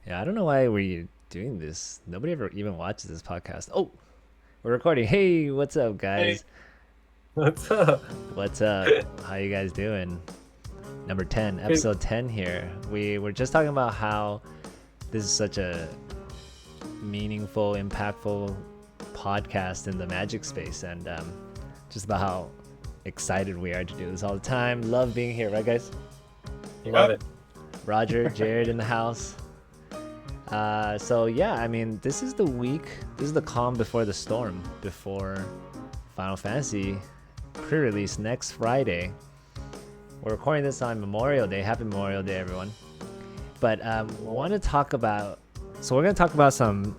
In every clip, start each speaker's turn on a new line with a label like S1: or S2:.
S1: Yeah, I don't know why we're doing this. Nobody ever even watches this podcast. Oh, we're recording. Hey, what's up,
S2: Hey,
S1: guys?
S2: what's up?
S1: What's up? How you guys doing? Number 10,
S2: Good.
S1: episode 10 here. We were just talking about how this is such a meaningful, impactful podcast in the magic space, and just about how excited we are to do this all the time. Love being here, right, guys?
S2: Love it.
S1: Roger, Jared in the house. So yeah, I mean, this is the week. This is the calm before the storm. Before Final Fantasy pre-release next Friday. We're recording this on Memorial Day. Happy Memorial Day, everyone. But want to talk about. So we're gonna talk about some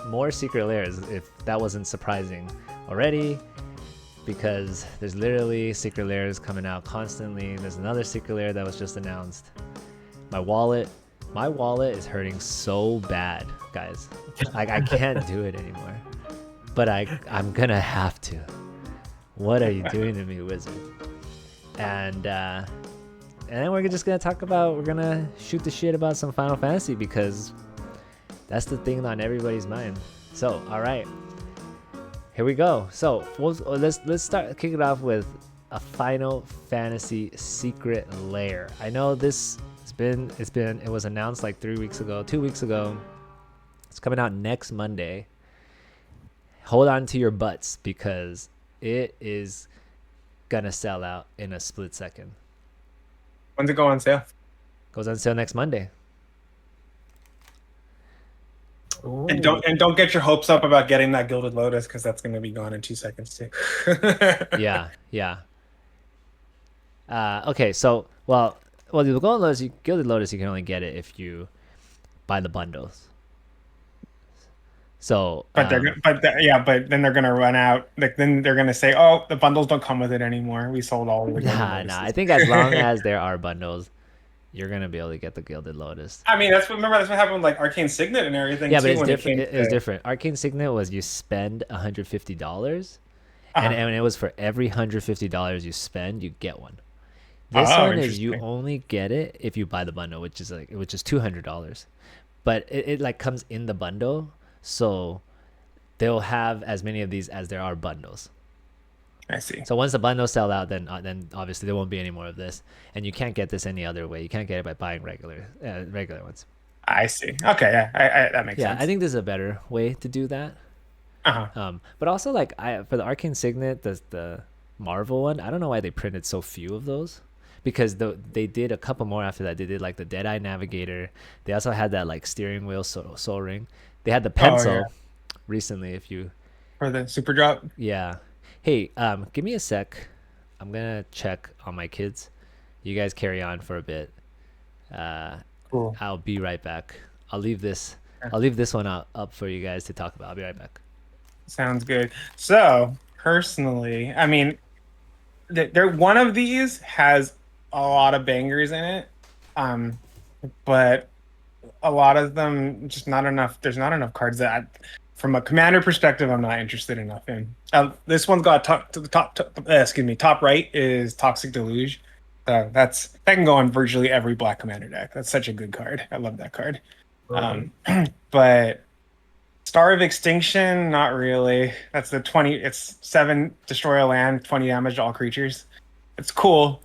S1: more secret layers, if that wasn't surprising already, because there's literally secret layers coming out constantly. There's another secret layer that was just announced. My wallet is hurting so bad, guys. I can't do it anymore. But I'm gonna have to. What are you doing to me, wizard? And then we're just gonna we're gonna shoot the shit about some Final Fantasy, because that's the thing on everybody's mind. So, all right, here we go. So let's start kick it off with a Final Fantasy secret lair. I know this. It was announced like 2 weeks ago. It's coming out next Monday. Hold on to your butts, because it is gonna sell out in a split second.
S2: When's it go on sale?
S1: Goes on sale next Monday.
S2: Ooh. And don't get your hopes up about getting that Gilded Lotus, because that's going to be gone in 2 seconds too.
S1: Yeah. Okay, so the Gilded Lotus, you can only get it if you buy the bundles. So,
S2: but then they're gonna run out. Like, then they're gonna say, "Oh, the bundles don't come with it anymore. We sold all of the Gilded
S1: nah. I
S2: Lotuses."
S1: think as long as there are bundles, you're gonna be able to get the Gilded Lotus.
S2: I mean, that's what happened with like Arcane Signet and everything
S1: Yeah, but
S2: too
S1: it's
S2: when it
S1: different.
S2: came
S1: It was
S2: to.
S1: different. Arcane Signet was you spend $150,
S2: Uh-huh.
S1: and it was for every $150 you spend, you get one. This
S2: Oh,
S1: one is you
S2: interesting.
S1: only get it if you buy the bundle, which is $200. But it like comes in the bundle, so they'll have as many of these as there are bundles.
S2: I see.
S1: So once the bundles sell out, then obviously there won't be any more of this, and you can't get this any other way. You can't get it by buying regular ones.
S2: I see. Okay, yeah, that makes
S1: Yeah, I
S2: sense.
S1: think this is a better way to do that.
S2: Uh-huh.
S1: But also, like, for the Arcane Signet, the Marvel one, I don't know why they printed so few of those, because they did a couple more after that. They did like the Deadeye Navigator. They also had that like steering wheel soul ring. They had the
S2: Oh yeah,
S1: pencil recently. If you
S2: for the super drop.
S1: Yeah. Hey, give me a sec. I'm gonna check on my kids. You guys carry on for a bit. Uh,
S2: Cool.
S1: I'll be right back. I'll leave this. I'll leave this one up for you guys to talk about. I'll be right back.
S2: Sounds good. So, personally, I mean, there one of these has a lot of bangers in it, um, but a lot of them just not enough. There's not enough cards from a commander perspective, I'm not interested enough in. This one's got top right is Toxic Deluge. That can go on virtually every black commander deck. That's such a good card. I love that card.
S1: Mm-hmm.
S2: But Star of Extinction, not really. That's the 20. It's 7 destroy a land, 20 damage to all creatures. It's cool,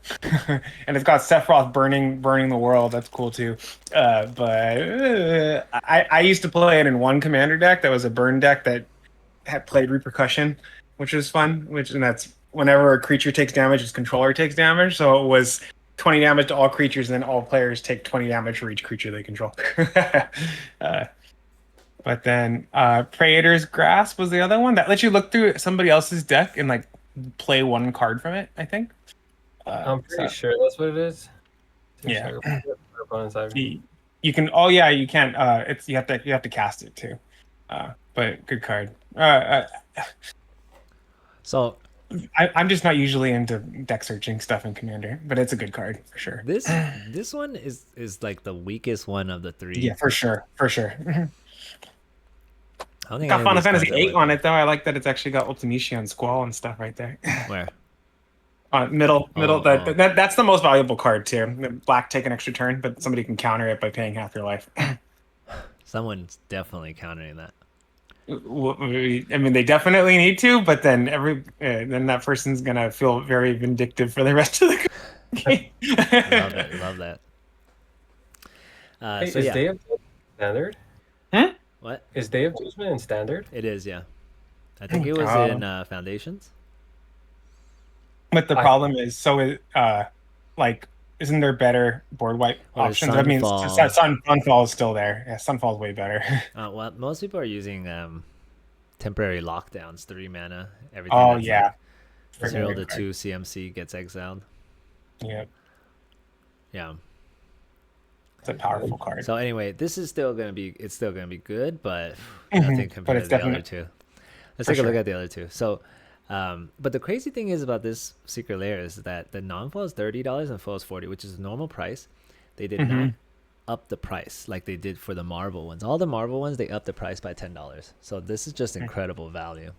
S2: and it's got Sephiroth burning the world. That's cool too. But I used to play it in one commander deck that was a burn deck that had played Repercussion, which was fun. And that's whenever a creature takes damage, its controller takes damage. So it was 20 damage to all creatures, and then all players take 20 damage for each creature they control. uh, but then Praetor's Grasp was the other one that lets you look through somebody else's deck and like play one card from it, I think.
S3: I'm pretty sure that's what it is.
S2: Yeah.
S3: Opponents have.
S2: You can. Oh yeah, you can. It's you have to cast it too. But good card.
S1: So
S2: I'm just not usually into deck searching stuff in Commander, but it's a good card for sure.
S1: this one is like the weakest one of the three.
S2: Yeah, for sure.
S1: I don't think
S2: Got
S1: any of
S2: Final
S1: these
S2: Fantasy
S1: cards are
S2: 8 on
S1: worth
S2: it though. I like that it's actually got Ultimisia and Squall and stuff right there.
S1: Where?
S2: Middle.
S1: Oh.
S2: That's the most valuable card too. Black take an extra turn, but somebody can counter it by paying half your life.
S1: Someone's definitely countering that.
S2: I mean, they definitely need to, but then then that person's gonna feel very vindictive for the rest of the game.
S1: Love it. Love that.
S3: Hey,
S1: So
S3: is
S1: yeah,
S3: Day of Judgment standard?
S1: what?
S3: Is Day of Judgment in standard?
S1: It is, yeah. I think it was in Foundations.
S2: But the problem is, like, isn't there better board wipe
S1: Or
S2: options? I mean,
S1: Sunfall.
S2: Sunfall is still there. Yeah, Sunfall's way better.
S1: Well, most people are using temporary lockdowns, 3 mana. Everything
S2: Oh
S1: that's
S2: yeah,
S1: like 0 to
S2: Forget
S1: 2 CMC gets exiled.
S2: yeah,
S1: Yeah.
S2: it's a powerful card.
S1: So anyway, this is still gonna be good, but
S2: Mhm.
S1: nothing
S2: But
S1: compared
S2: it's
S1: to the other
S2: definitely-
S1: two. Let's
S2: for
S1: take a look
S2: sure.
S1: at the other two. So, but the crazy thing is about this Secret Lair is that the non-foil is $30 and foil is 40, which is the normal price. They did not up the price like they did for the Marvel ones. All the Marvel ones, they upped the price by $10. So this is just incredible value.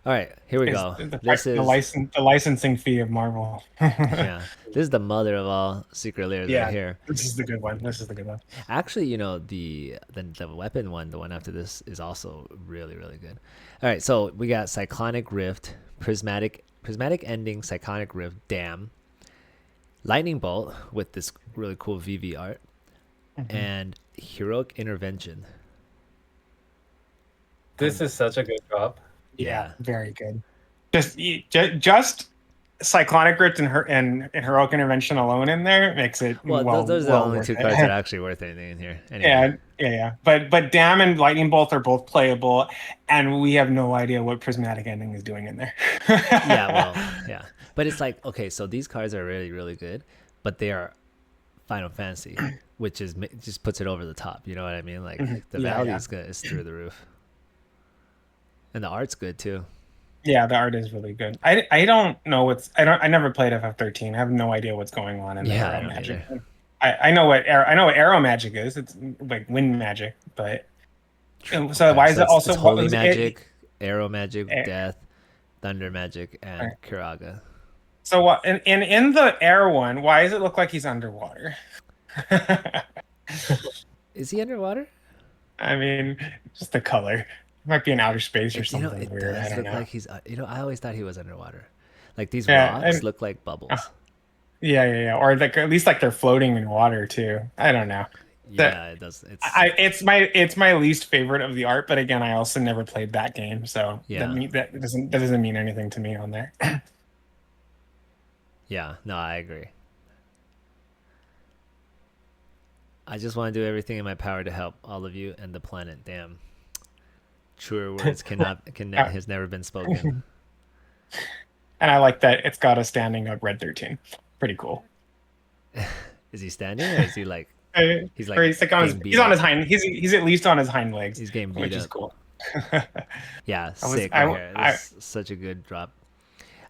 S1: All right, here we go. This is
S2: The licensing fee of Marvel.
S1: yeah. This is the mother of all Secret Lairs
S2: Yeah,
S1: right here.
S2: this is the good one. This is the good one.
S1: Actually, you know, the weapon one, the one after this, is also really, really good. All right, so we got Cyclonic Rift, Prismatic Ending, Cyclonic Rift, Dam, Lightning Bolt with this really cool VV art, and Heroic Intervention.
S3: This is such a good drop.
S2: Yeah, very good. Just Cyclonic Rift and Heroic Intervention alone in there makes it
S1: Well, those are the
S2: well
S1: only
S2: worth
S1: two
S2: it.
S1: cards that are actually worth anything in here. Anyway.
S2: Yeah. But Dam and Lightning Bolt are both playable, and we have no idea what Prismatic Ending is doing in there.
S1: Yeah. But it's like, okay, so these cards are really, really good, but they are Final Fantasy, which is just puts it over the top. You know what I mean? Like the value is good, is through the roof, and the art's good too.
S2: Yeah, the art is really good. I don't know I never played FF13. I have no idea what's going on in the
S1: Yeah, I
S2: Arrow
S1: don't
S2: Magic.
S1: either.
S2: I know what Arrow Magic is. It's like wind magic, but so why is it also
S1: it's Holy Magic, Arrow Magic, Death, Thunder Magic, and Kiraga?
S2: So what in the air one, why does it look like he's underwater?
S1: Is he underwater?
S2: I mean, just the color. It might be in outer space or
S1: You know,
S2: something
S1: it
S2: weird. I
S1: does
S2: don't
S1: look
S2: know.
S1: like he's. You know, I always thought he was underwater. Like these
S2: Yeah,
S1: rocks
S2: and-
S1: look like bubbles.
S2: Yeah. Or like at least like they're floating in water too. I don't know.
S1: Yeah, it does. It's
S2: It's my least favorite of the art, but again, I also never played that game, so
S1: Yeah.
S2: that doesn't mean anything to me on there.
S1: yeah. No, I agree. I just want to do everything in my power to help all of you and the planet. Damn. Truer words has never been spoken.
S2: And I like that it's got a standing up red 13. Pretty cool.
S1: Is he standing or is he like he's like
S2: Or he's on his
S1: getting beat
S2: he's on
S1: up?
S2: his hind he's at least on his hind legs.
S1: He's getting beat
S2: which
S1: up.
S2: is cool.
S1: Yeah,
S2: I was-
S1: sick
S2: I-
S1: right here.
S2: I-
S1: This is such a good drop.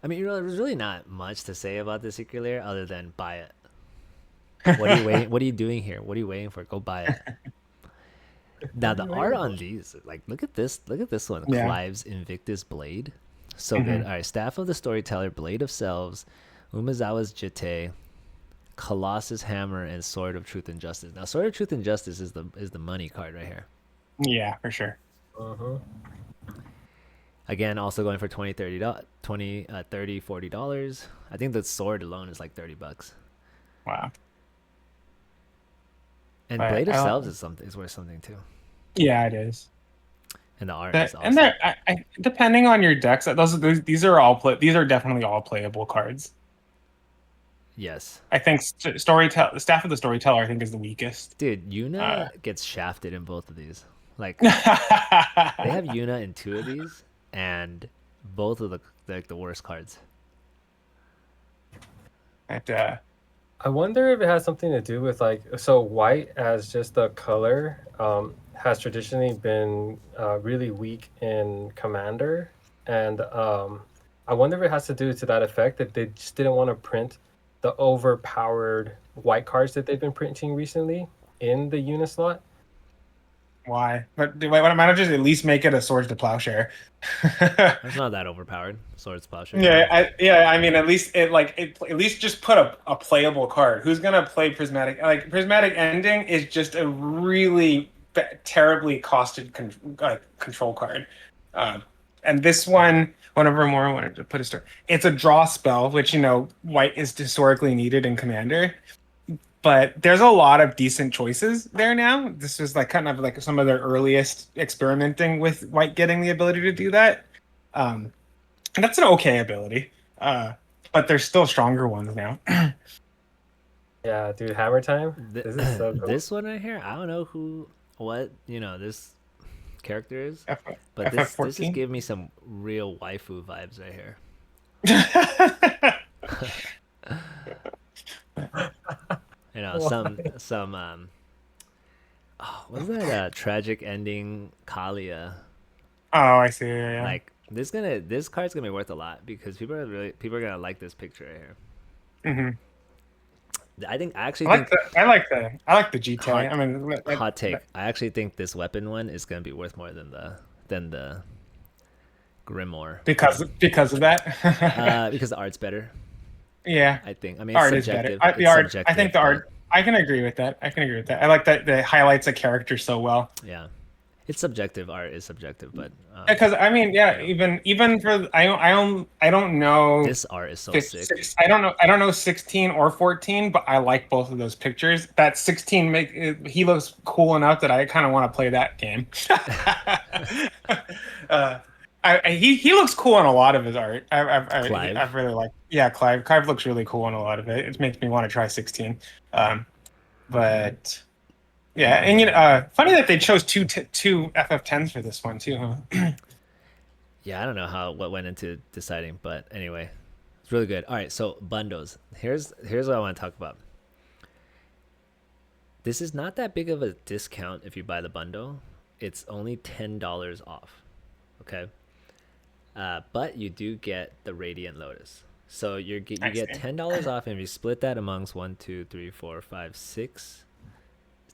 S1: I mean, you know, there's really not much to say about the Secret Lair other than buy it. What are you waiting? What are you doing here? What are you waiting for? Go buy it. Now the art on these, like, look at this one,
S2: Yeah.
S1: Clive's Invictus Blade, so good. All right, Staff of the Storyteller, Blade of Selves, Umezawa's Jite, Colossus Hammer, and Sword of Truth and Justice. Now, Sword of Truth and Justice is the money card right here.
S2: Yeah, for sure.
S1: Again, also going for $20, $30, $30, $40. I think the sword alone is like $30.
S2: Wow.
S1: And
S2: Right,
S1: Blade of
S2: I don't-
S1: Selves is worth something too.
S2: Yeah, it is.
S1: And the art
S2: That-
S1: is awesome.
S2: and there, depending on your decks, these are definitely all playable cards.
S1: Yes.
S2: I think Staff of the Storyteller, I think, is the weakest.
S1: Dude, Yuna gets shafted in both of these. Like,
S2: They
S1: they have Yuna in 2 of these, and both of the worst cards.
S3: I wonder if it has something to do with so white as just a color has traditionally been really weak in Commander, and I wonder if it has to do to that effect that they just didn't want to print the overpowered white cards that they've been printing recently in the Unislot.
S2: Why? But why not just at least make it a Swords to Plowshare?
S1: That's not that overpowered. Swords Plowshare.
S2: I mean, at least at least just put a playable card. Who's gonna play Prismatic? Like, Prismatic Ending is just a really terribly costed control card. And this one of our more wanted to put a story. It's a draw spell, which white is historically needed in Commander. But there's a lot of decent choices there now. This was kind of like some of their earliest experimenting with white getting the ability to do that. And that's an okay ability. But there's still stronger ones now.
S3: Yeah, dude, Hammer Time. This is so cool.
S1: This one right here, I don't know what this character is, but this is giving me some real waifu vibes right here. Some what's that tragic ending Kalia?
S2: Oh, I see. Yeah.
S1: Like this card's gonna be worth a lot because people are gonna like this picture right here.
S2: Mm-hmm.
S1: I like
S2: the GTA.
S1: Hot take. I actually think this weapon one is gonna be worth more than the Grimoire
S2: because of that.
S1: Because the art's better.
S2: Yeah,
S1: I think. I mean,
S2: art
S1: it's
S2: is better.
S1: subjective.
S2: The art.
S1: Subjective,
S2: I think the art. I can agree with that. I like that it highlights a character so well.
S1: Yeah, it's subjective. Art is subjective, but
S2: because even for I don't know.
S1: This art is so sick.
S2: I don't know 16 or 14, but I like both of those pictures. That 16 he looks cool enough that I kind of want to play that game. He looks cool in a lot of his art. I've really liked. Yeah, Clive. Clive looks really cool in a lot of it. It makes me want to try 16. But yeah, and funny that they chose two FF10s for this one too, huh?
S1: Yeah, I don't know what went into deciding, but anyway, it's really good. All right, so bundles. Here's what I want to talk about. This is not that big of a discount if you buy the bundle. It's only $10 off. Okay. But you do get the Radiant Lotus. So you get $10 off, and if you split that amongst 1, 2, 3, 4, 5, 6,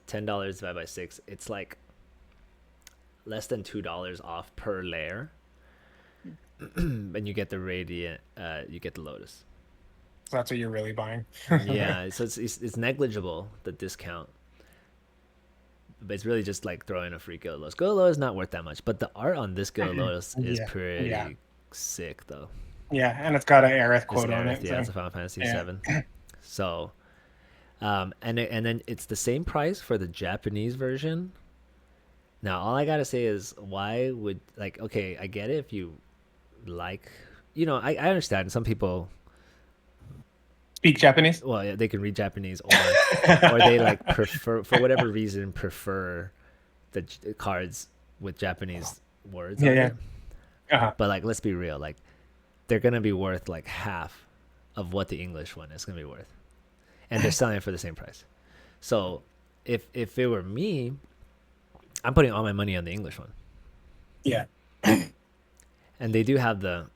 S1: $10 divided by 6, it's like less than $2 off per layer. And you get the Radiant, you get the Lotus.
S2: So that's what you're really buying.
S1: Yeah, so it's negligible, the discount. But it's really just like throwing a free Gilded Lotus. Gilded Lotus is not worth that much, but the art on this Gilded Lotus is pretty sick, though.
S2: Yeah, and it's got an Aerith quote on it.
S1: Yeah, it's a Final Fantasy VII. So, and then it's the same price for the Japanese version. Now, all I gotta say is, why would okay, I get it if you like, I understand some people
S2: speak Japanese.
S1: Well, yeah, they can read Japanese, or they prefer, for whatever reason, prefer the cards with Japanese words.
S2: Yeah.
S1: But let's be real, they're gonna be worth half of what the English one is gonna be worth, and they're selling it for the same price. So if it were me, I'm putting all my money on the English one.
S2: Yeah.
S1: And they do have the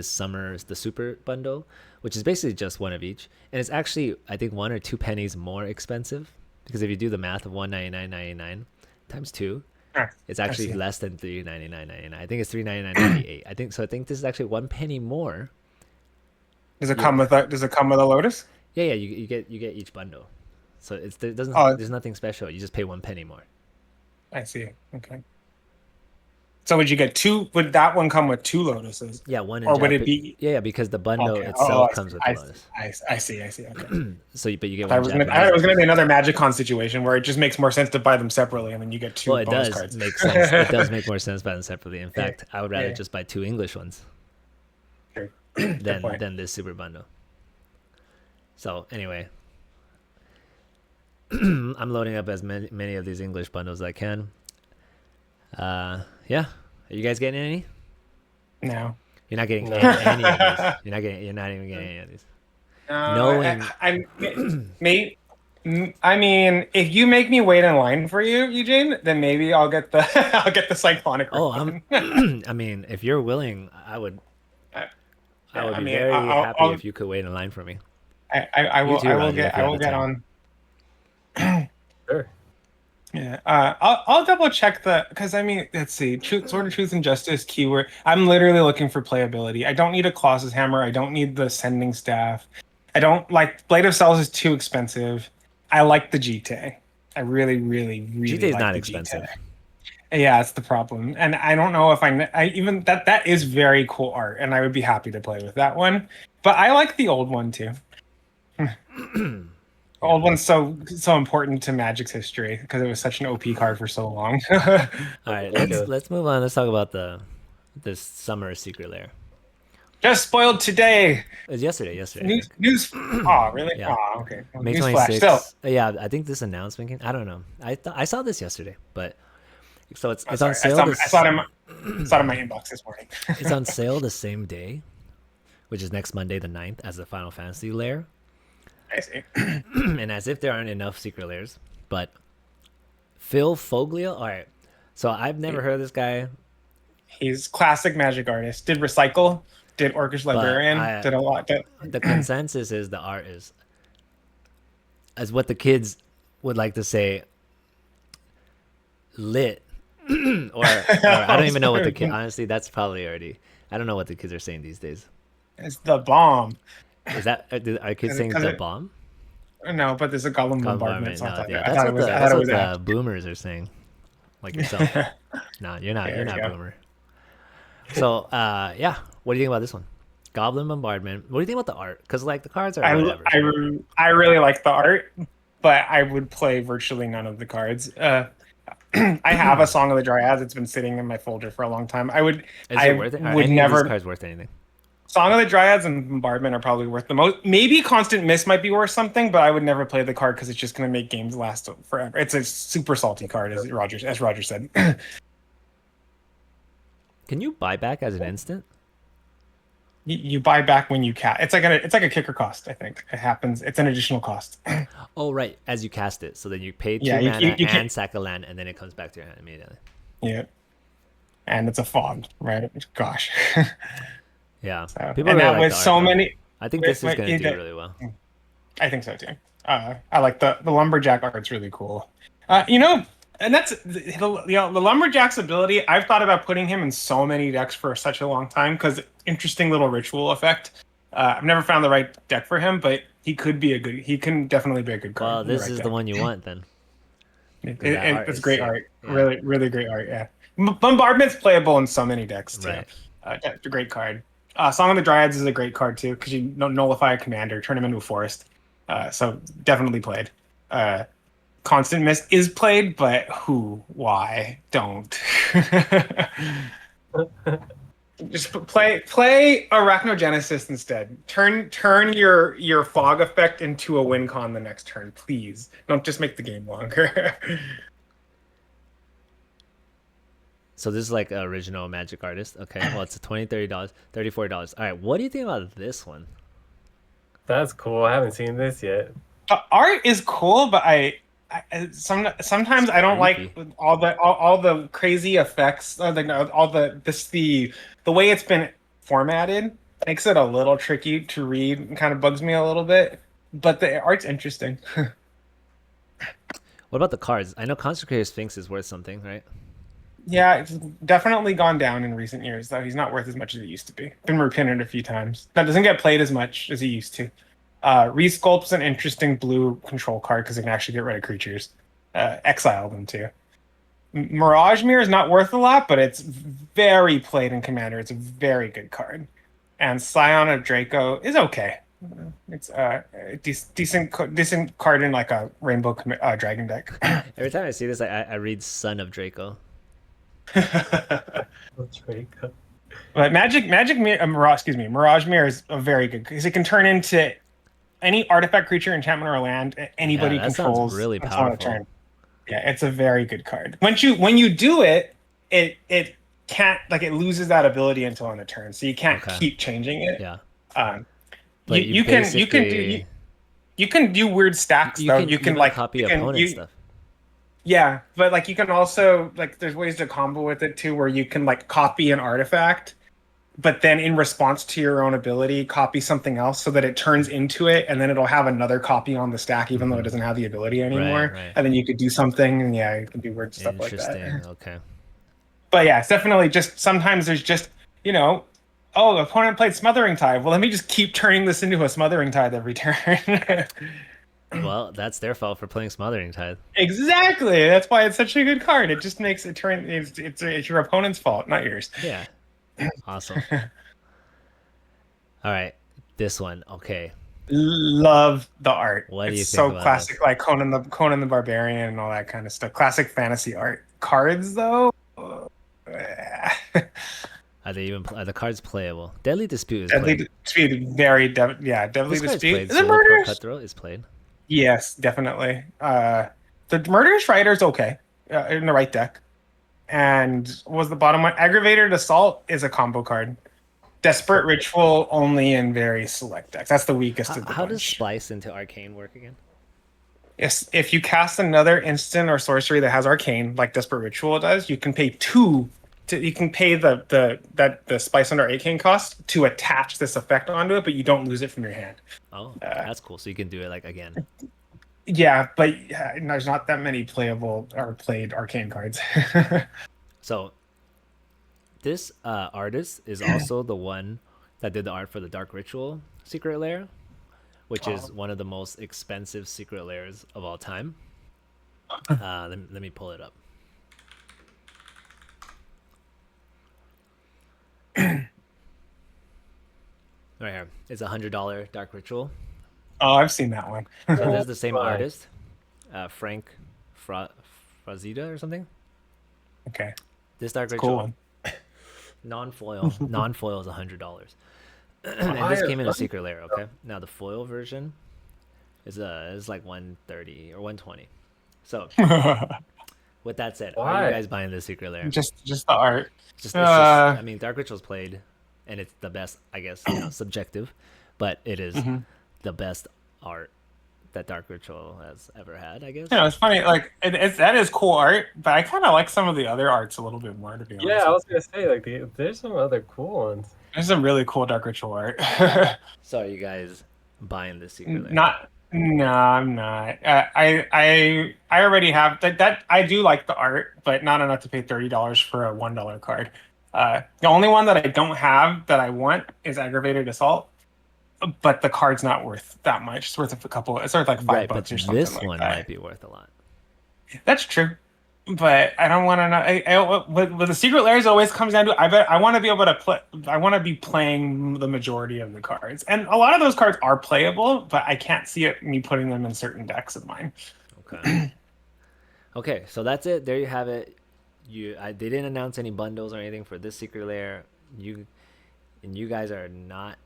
S1: super bundle, which is basically just one of each, and it's actually, I think, 1 or 2 pennies more expensive, because if you do the math of $199.99 times 2, it's actually less than $399.99. I think it's $399.98. I think this is actually 1 penny more.
S2: Does it come with a Lotus?
S1: Yeah, you get each bundle, so there's nothing special. You just pay 1 penny more.
S2: I see. Okay. So would you get 2? Would that one come with 2 Lotuses?
S1: Yeah, one.
S2: Or would it be?
S1: Yeah, because the bundle itself comes with the Lotus.
S2: I see. Okay.
S1: But you get
S2: I
S1: one.
S2: It was going to be another Magicon situation where it just makes more sense to buy them separately, and then you get 2 bonus cards.
S1: It does make sense. It does make more sense to buy them separately. In fact, I would rather just buy 2 English ones than this super bundle. So anyway, I'm loading up as many of these English bundles as I can. Yeah. Are you guys getting any?
S2: No.
S1: You're not getting any of these. You're not even getting any of these.
S2: I mean, if you make me wait in line for you, Eugene, then maybe I'll get the Cyclonic.
S1: I mean, if you're willing, I would be very happy if you could wait in line for me.
S2: I will get on.
S3: Sure.
S2: Yeah, I'll double check because let's see, Sword of Truth and Justice keyword. I'm literally looking for playability. I don't need a Colossus Hammer. I don't need the Sending Staff. I don't like Blade of Cells is too expensive. I like the GT. I really, really, really
S1: GT is
S2: like
S1: not
S2: the
S1: expensive.
S2: G10. Yeah, that's the problem. And I don't know if I even that is very cool art, and I would be happy to play with that one. But I like the old one too. Old one's so important to Magic's history because it was such an OP card for so long.
S1: All right,
S3: Ridiculous.
S1: let's move on. Let's talk about this summer secret lair.
S2: Just spoiled today.
S1: It was yesterday. I
S2: News,
S1: think.
S2: news. Oh, really?
S1: Yeah.
S2: Oh, okay. Well,
S1: May
S2: news flash. Still,
S1: 26th. Yeah, I think this announcement came. I don't know. I saw this yesterday, but so it's
S2: sorry.
S1: on sale.
S2: I saw it in my inbox this morning.
S1: It's on sale the same day, which is next Monday the 9th, as the Final Fantasy lair.
S2: I see.
S1: And as if there aren't enough secret lairs, but Phil Foglio. All right, so I've never heard of this guy.
S2: He's classic Magic artist. Did Recycle. Did Orcish Librarian. Did a lot.
S1: The consensus is the art is, as what the kids would like to say, lit. or I don't even know what the kid. Honestly, that's probably already. I don't know what the kids are saying these days.
S2: It's the bomb.
S1: Is that are kids saying the bomb?
S2: No, but there's a Gollum bombardment.
S1: No,
S2: So
S1: yeah,
S2: I
S1: that's
S2: thought
S1: what
S2: it was
S1: the boomers are saying, like yourself. No, you're not.
S2: There
S1: You're
S2: you
S1: not
S2: go.
S1: boomer. So, yeah. What do you think about this one? Goblin bombardment. What do you think about the art? Because like the cards are whatever.
S2: I really like the art, but I would play virtually none of the cards. I have a Song of the Dryads. It's been sitting in my folder for a long time.
S1: Is it worth it? Are
S2: would
S1: any
S2: never.
S1: of these cards worth anything?
S2: Song of the Dryads and Bombardment are probably worth the most. Maybe Constant Miss might be worth something, but I would never play the card because it's just going to make games last forever. It's a super salty card, as Roger said.
S1: Can you buy back as an instant?
S2: You buy back when you cast. It's like a kicker cost. I think it happens. It's an additional cost.
S1: Oh, right. As you cast it, so then you pay 2
S2: Yeah,
S1: mana
S2: you
S1: and sack a land, and then it comes back to your hand immediately.
S2: Yeah, and it's a fog, right? Gosh.
S1: Yeah,
S2: So,
S1: people
S2: and
S1: really
S2: that
S1: like
S2: was
S1: the art,
S2: so
S1: though.
S2: many.
S1: I think this is
S2: Wait,
S1: going to
S2: you
S1: do
S2: did-
S1: really well.
S2: I think so too. I like the lumberjack art's really cool. And that's the lumberjack's ability. I've thought about putting him in so many decks for such a long time because interesting little ritual effect. I've never found the right deck for him, but he can definitely be a good card.
S1: Well,
S2: in the
S1: this
S2: right
S1: is
S2: deck.
S1: the one you want then. That art
S2: It's
S1: is
S2: great
S1: sick.
S2: art.
S1: Yeah.
S2: Really, really great art. Yeah, Bombardment's playable in so many decks too.
S1: Right.
S2: It's a great card. Song of the Dryads is a great card too because you nullify a commander, turn him into a forest. So definitely played. Constant Mist is played, but who? Why? Don't. Just play Arachnogenesis instead. Turn your fog effect into a win con the next turn, please. Don't just make the game longer.
S1: So this is like an original Magic artist. Okay, well it's $20, $30, $34. All right, what do you think about this one?
S3: That's cool. I haven't seen this yet.
S2: Art is cool, but sometimes I don't like
S1: Creepy.
S2: all the crazy effects. The way it's been formatted makes it a little tricky to read and kind of bugs me a little bit. But the art's interesting.
S1: What about the cards? I know Consecrated Sphinx is worth something, right?
S2: Yeah, it's definitely gone down in recent years, though. He's not worth as much as he used to be. Been reprinted a few times. That doesn't get played as much as he used to. Resculpt's an interesting blue control card because it can actually get rid of creatures. Exile them, too. Mirage Mirror is not worth a lot, but it's very played in Commander. It's a very good card. And Scion of Draco is okay. It's a decent card in like a Rainbow Dragon deck.
S1: Every time I see this, I read Son of Draco.
S3: Draco.
S2: But Mirage Mirror is a very good because it can turn into any artifact, creature, enchantment, or land anybody
S1: Yeah, that
S2: controls.
S1: sounds really
S2: on a
S1: powerful.
S2: turn. Yeah, it's a very good card. When you do it, it can't it loses that ability until on the turn, so you can't
S1: Okay.
S2: keep changing it.
S1: Yeah.
S2: You, you can do weird stacks though. You can
S1: copy
S2: you can-
S1: opponent
S2: you-
S1: stuff.
S2: Yeah, but you can also there's ways to combo with it too, where you can copy an artifact, but then in response to your own ability, copy something else so that it turns into it, and then it'll have another copy on the stack, even though it doesn't have the ability anymore.
S1: Right.
S2: And then you could do something, and yeah, you can do weird stuff like
S1: Interesting.
S2: that.
S1: Okay.
S2: But yeah, it's definitely just sometimes there's just oh, the opponent played Smothering Tide. Well, let me just keep turning this into a Smothering Tide every turn.
S1: Well, that's their fault for playing Smothering Tithe.
S2: Exactly. That's why it's such a good card. It just makes it turn. It's your opponent's fault, not yours.
S1: Yeah. Awesome. All right. This one. Okay.
S2: Love the art.
S1: What do you
S2: It's
S1: think
S2: so
S1: about
S2: classic,
S1: this?
S2: like Conan the Barbarian and all that kind of stuff. Classic fantasy art. Cards though.
S1: Are the cards playable? Deadly Dispute is
S2: Deadly
S1: played.
S2: Dispute, Deadly
S1: This card's
S2: Dispute.
S1: played.
S2: Is it
S1: Solo Pro
S2: murders?
S1: Cutthroat is played.
S2: Yes, definitely. The Murderous Rider's okay in the right deck. And what was the bottom one? Aggravated Assault is a combo card. Desperate Ritual only in very select decks. That's the weakest of the
S1: How does
S2: bunch.
S1: Splice into Arcane work again?
S2: Yes, if you cast another instant or sorcery that has Arcane, like Desperate Ritual does, you can pay two. You can pay the Spice under Arcane cost to attach this effect onto it, but you don't lose it from your hand.
S1: Oh, that's cool. So you can do it like again.
S2: Yeah, but there's not that many playable or played Arcane cards.
S1: So this artist is also the one that did the art for the Dark Ritual Secret Lair, which is one of the most expensive secret lairs of all time. Let me pull it up. Right here. It's $100 Dark Ritual.
S2: Oh, I've seen that one.
S1: So this is the same
S3: Right.
S1: artist, Frank Frazita or something.
S2: Okay,
S1: This Dark
S2: cool
S1: Ritual
S2: one.
S1: non-foil is $100, and this came in a secret layer. Okay, now the foil version is like 130 or 120. So with that said, are
S3: Why?
S1: you guys buying this secret layer?
S2: just the art.
S1: I mean, Dark Ritual's played, and it's the best, I guess, subjective, but it is the best art that Dark Ritual has ever had, I guess.
S2: It's funny. Like that is cool art, but I kind of like some of the other arts a little bit more. To be honest,
S3: Yeah, I was gonna say like there's some other cool ones.
S2: there's some really cool Dark Ritual art.
S1: So are you guys buying this secret layer?
S2: Not. No, I'm not. I already have that. I do like the art, but not enough to pay $30 for a $1 card. The only one that I don't have that I want is Aggravated Assault, but the card's not worth that much. It's worth a couple. It's worth like $5
S1: Right, but
S2: or something
S1: this
S2: like
S1: one
S2: that.
S1: might be worth a lot.
S2: That's true, but I don't want to know. With the secret layers, it always comes down to I want to be able to play. I want to be playing the majority of the cards, and a lot of those cards are playable, but I can't see me putting them in certain decks of mine.
S1: Okay. Okay, so that's it. There you have it. They didn't announce any bundles or anything for this secret layer. You guys are not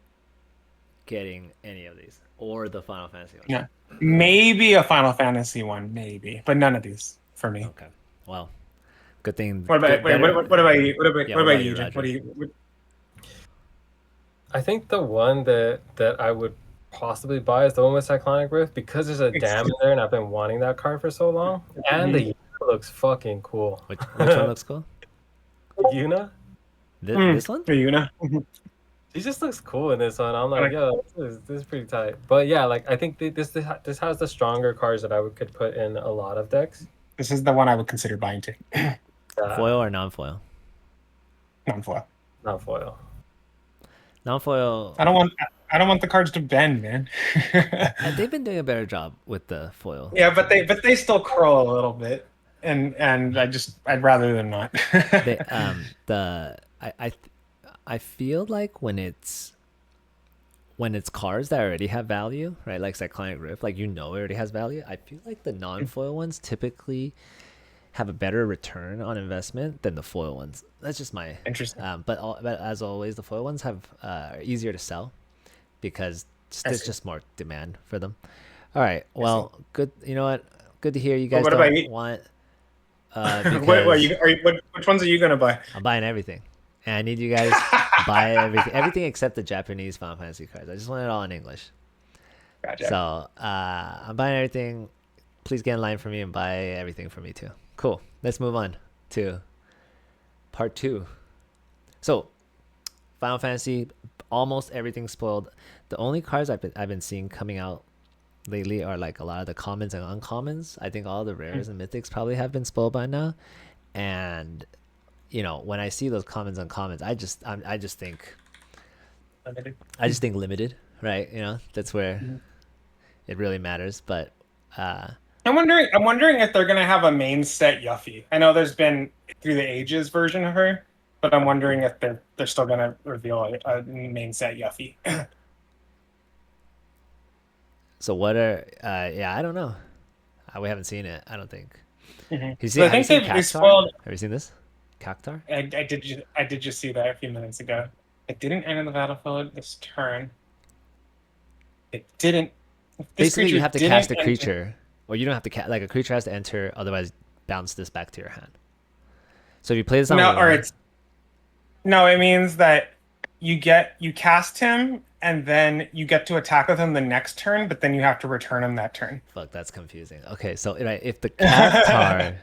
S1: getting any of these or the Final Fantasy one.
S2: Yeah, maybe a Final Fantasy one, maybe, but none of these for me.
S1: Okay. Well, good thing.
S2: What about what about you? What about
S1: Yeah,
S2: what
S1: what
S2: about
S1: about
S2: you?
S1: you,
S2: Jim?
S1: Roger?
S2: What do you?
S3: I think the one that I would possibly buy is the one with Cyclonic Rift because there's a dam in there and I've been wanting that card for so long. And the Yuna looks fucking cool.
S1: Which one looks cool?
S3: Yuna?
S1: This one?
S2: For you, know?
S3: She just looks cool in this one. I'm like, yo, this is pretty tight. But yeah, like I think this has the stronger cards that could put in a lot of decks.
S2: This is the one I would consider buying too.
S1: Foil or non-foil?
S2: Non-foil.
S3: Not foil.
S1: Non-foil.
S2: I don't want the cards to bend, man.
S1: They've been doing a better job with the foil.
S2: Yeah, but they still curl a little bit, and I'd rather them not.
S1: I feel like when it's cards that already have value, right? Like Cyclonic Rift, like it already has value. I feel like the non-foil ones typically have a better return on investment than the foil ones. That's just my
S2: Interesting.
S1: But as always, the foil ones are easier to sell because there's just more demand for them. All right, well, good. You know what? Good to hear you guys
S2: What about
S1: don't
S2: you?
S1: want.
S2: Which ones are you gonna buy?
S1: I'm buying everything, and I need you guys to buy everything except the Japanese Final Fantasy cards. I just want it all in English.
S2: Gotcha.
S1: So I'm buying everything. Please get in line for me and buy everything for me too. Cool. Let's move on to part 2. So Final Fantasy, almost everything spoiled. The only cards I've been seeing coming out lately are like a lot of the commons and uncommons. I think all the rares and mythics probably have been spoiled by now. And when I see those commons and uncommons, I just think limited, right? That's where it really matters. But
S2: I'm wondering if they're gonna have a main set Yuffie. I know there's been through the ages version of her, but I'm wondering if they're still gonna reveal a main set Yuffie.
S1: so what are yeah, I don't know. We haven't seen it. I don't think.
S2: So I
S1: Have you
S2: think
S1: seen
S2: they
S1: Cactar?
S2: spoiled.
S1: Have you seen this? Cactar?
S2: I did just see that a few minutes ago. It didn't enter the battlefield this turn. It didn't. This
S1: Basically, you
S2: creature
S1: have to
S2: didn't
S1: cast a
S2: enter-
S1: creature, or you don't have to cast. Like a creature has to enter, otherwise bounce this back to your hand. So if you play this on
S2: No, or
S1: one,
S2: it's no. It means that you cast him, and then you get to attack with him the next turn, but then you have to return him that turn.
S1: fuck, that's confusing. Okay, so right, if the Cactar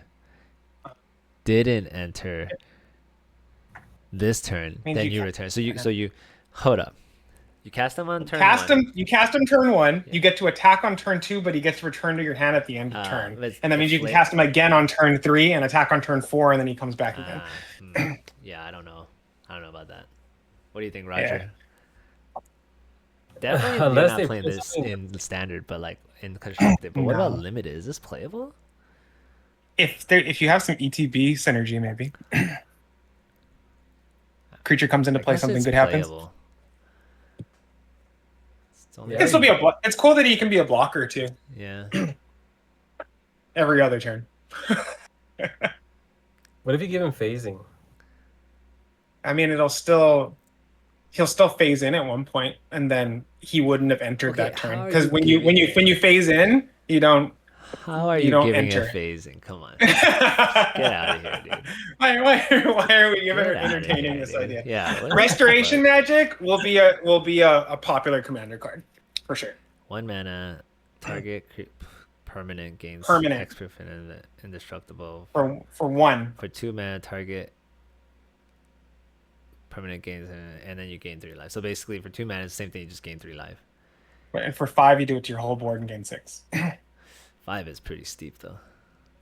S1: didn't enter this turn,
S2: Means
S1: then
S2: you
S1: you
S2: ca-
S1: return. So you hold up. You cast him on turn one.
S2: You cast him turn one. You get to attack on turn two, but he gets returned to your hand at the end of turn.
S1: But
S2: And that
S1: the
S2: means you can
S1: fla-
S2: cast him again on turn three and attack on turn four, and then he comes back again.
S1: Yeah, I don't know. I don't know about that. What do you think, Roger? Definitely, you're
S3: Unless
S1: not
S3: they
S1: playing
S3: put
S1: this
S3: something-
S1: in the standard, but like in constructed. But what about
S2: No.
S1: limited? Is this playable?
S2: If you have some ETB synergy, maybe creature comes into
S1: I
S2: play,
S1: guess
S2: something
S1: it's
S2: good happens.
S1: playable. It's only-
S3: Yeah.
S2: This will be it's cool that he can be a blocker too.
S1: yeah.
S2: Every other turn.
S3: What if you give him phasing?
S2: I mean, he'll still phase in at one point, and then he wouldn't have entered
S1: Okay,
S2: that
S1: how
S2: turn
S1: are
S2: because
S1: you
S2: when you
S1: giving
S2: when you phase in, you don't.
S1: How are
S2: You
S1: you
S2: don't
S1: giving
S2: enter.
S1: a phasing? Come on. Get out of here, dude.
S2: why are we
S1: Get outta
S2: entertaining
S1: here,
S2: this
S1: dude.
S2: idea?
S1: Yeah. what-
S2: Restoration
S1: but
S2: Magic will be a popular commander card for sure.
S1: 1 mana, target permanent gains
S2: Permanent.
S1: extra indestructible.
S2: For one.
S1: For 2 mana, target permanent gains, and then you gain 3 life. So basically, for 2 mana, it's the same thing. You just gain 3 life.
S2: And for 5, you do it to your whole board and gain 6.
S1: 5 is pretty steep, though.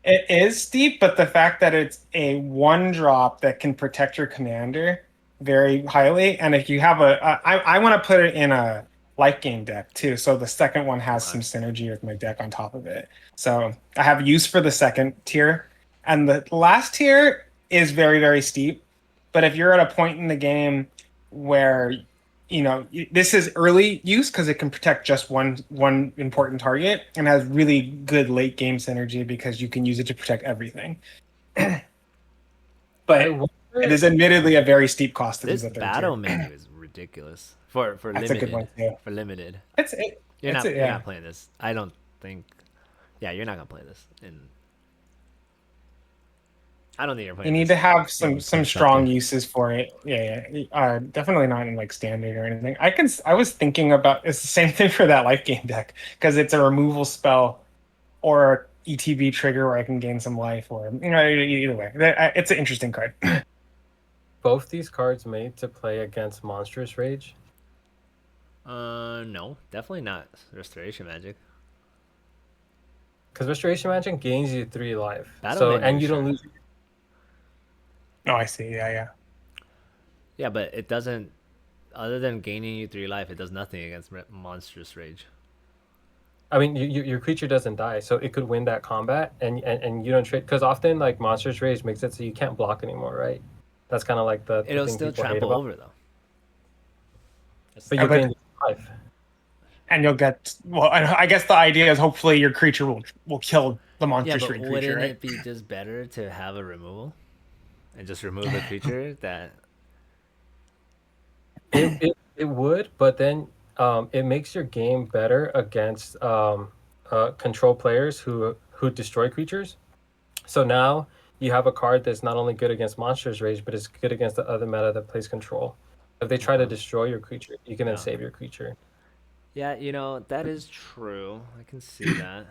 S2: It is steep, but the fact that it's a 1-drop that can protect your commander very highly, and if you have I want to put it in a life gain deck too, so the second one has some synergy with my deck on top of it. So I have use for the second tier, and the last tier is very, very steep. But if you're at a point in the game where this is early use because it can protect just one important target and has really good late game synergy because you can use it to protect everything. But it is admittedly a very steep cost to
S1: This
S2: do the third
S1: battle
S2: tier.
S1: menu is ridiculous. For
S2: That's a good
S1: limited.
S2: one too.
S1: For limited. You're
S2: You're
S1: not playing this. I don't think. Yeah, you're not gonna play this. I don't think you're playing.
S2: You need
S1: this
S2: to have
S1: in
S2: some strong
S1: constructed.
S2: uses for it. Yeah. Definitely not in like standard or anything. I was thinking about it's the same thing for that life gain deck because it's a removal spell or ETB trigger where I can gain some life or either way. It's an interesting card.
S3: Both these cards made to play against Monstrous Rage.
S1: No, definitely not Restoration Magic.
S3: Because Restoration Magic gains you 3 life.
S1: Battle menu,
S3: and you don't
S1: sure.
S3: lose.
S2: Oh, I see. Yeah.
S1: Yeah, but it doesn't. Other than gaining you 3 life, it does nothing against Monstrous Rage.
S3: I mean, your creature doesn't die, so it could win that combat, and you don't trade. Because often, like Monstrous Rage makes it so you can't block anymore, right? That's kind of like the
S1: It'll
S3: thing
S1: still
S3: people hate
S1: trample
S3: about.
S1: over though.
S3: But you
S2: but-
S3: gain life.
S2: And you'll get I guess the idea is hopefully your creature will kill the
S1: Yeah,
S2: monster
S1: but
S2: string
S1: wouldn't
S2: creature, right?
S1: it be just better to have a removal and just remove the creature that?
S3: It would, but then it makes your game better against control players who destroy creatures. So now you have a card that's not only good against Monsters Rage, but it's good against the other meta that plays control. If they try to destroy your creature, you can then save your creature.
S1: Yeah, that is true. I can see that.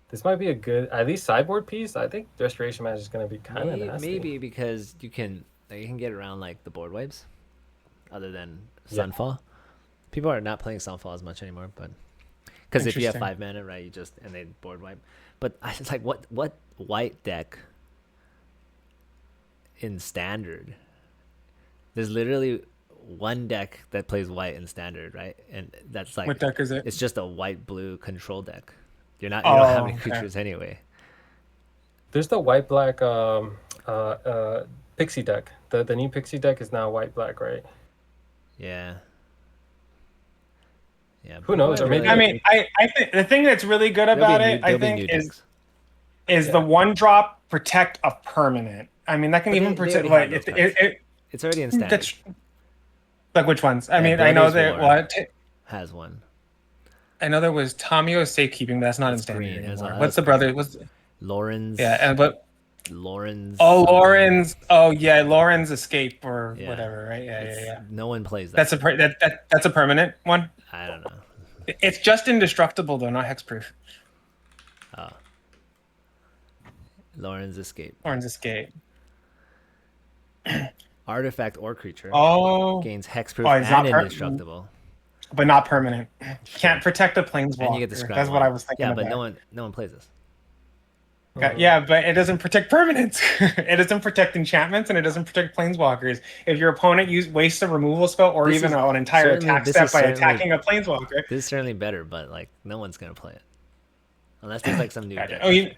S3: This might be a good, at least sideboard piece. I think Restoration Magic is going to be kind of nasty.
S1: Maybe because you can get around like the board wipes, other than
S3: Yeah.
S1: Sunfall. People are not playing Sunfall as much anymore, but because if you have
S2: Interesting.
S1: 5 mana, right, you just and they board wipe. But it's like what white deck in standard? There's literally one deck that plays white in standard, right? And that's like
S2: What deck is it?
S1: it's just a white blue control deck. You don't have any
S2: okay.
S1: creatures anyway.
S3: There's the white black pixie deck. The new pixie deck is now white black, right?
S1: Yeah. Yeah.
S3: Who knows? Or maybe
S2: I mean, I think the thing that's really good about it, I think, is the 1-drop protect a permanent. I mean, that can
S1: But
S2: even
S1: they
S2: protect.
S1: already
S2: Like,
S1: have those cards. It's already in standard.
S2: that's like which ones? I mean, I know
S1: Brothers
S2: that
S1: War
S2: what.
S1: has one.
S2: I know there was Tomio's safekeeping, but that's not in
S1: It's
S2: standard
S1: green.
S2: anymore.
S1: That's
S2: What's the
S1: green.
S2: brother? What's
S1: Lauren's.
S2: yeah, and but
S1: Lauren's.
S2: Lauren's. Oh yeah, Lauren's escape or
S1: Yeah.
S2: whatever, right? Yeah.
S1: No one plays that.
S2: That's a permanent one.
S1: I don't know.
S2: It's just indestructible though, not hexproof.
S1: Oh. Lauren's escape.
S2: Lauren's escape.
S1: Artifact or creature.
S2: Oh,
S1: Gains hexproof
S2: it's not
S1: and indestructible.
S2: but not permanent.
S1: Sure.
S2: Can't protect a planeswalker.
S1: And you get the scry
S2: That's what I was thinking.
S1: Yeah, but
S2: about.
S1: no one plays this.
S2: Okay, yeah, but it doesn't protect permanents. It doesn't protect enchantments, and it doesn't protect planeswalkers. If your opponent wastes a removal spell or
S1: This
S2: even
S1: is
S2: an entire
S1: certainly-
S2: attack
S1: this
S2: step
S1: is
S2: by
S1: certainly-
S2: attacking a planeswalker.
S1: This is certainly better, but like no one's gonna play it. Unless there's like some new
S2: Gotcha.
S1: deck.
S2: Oh,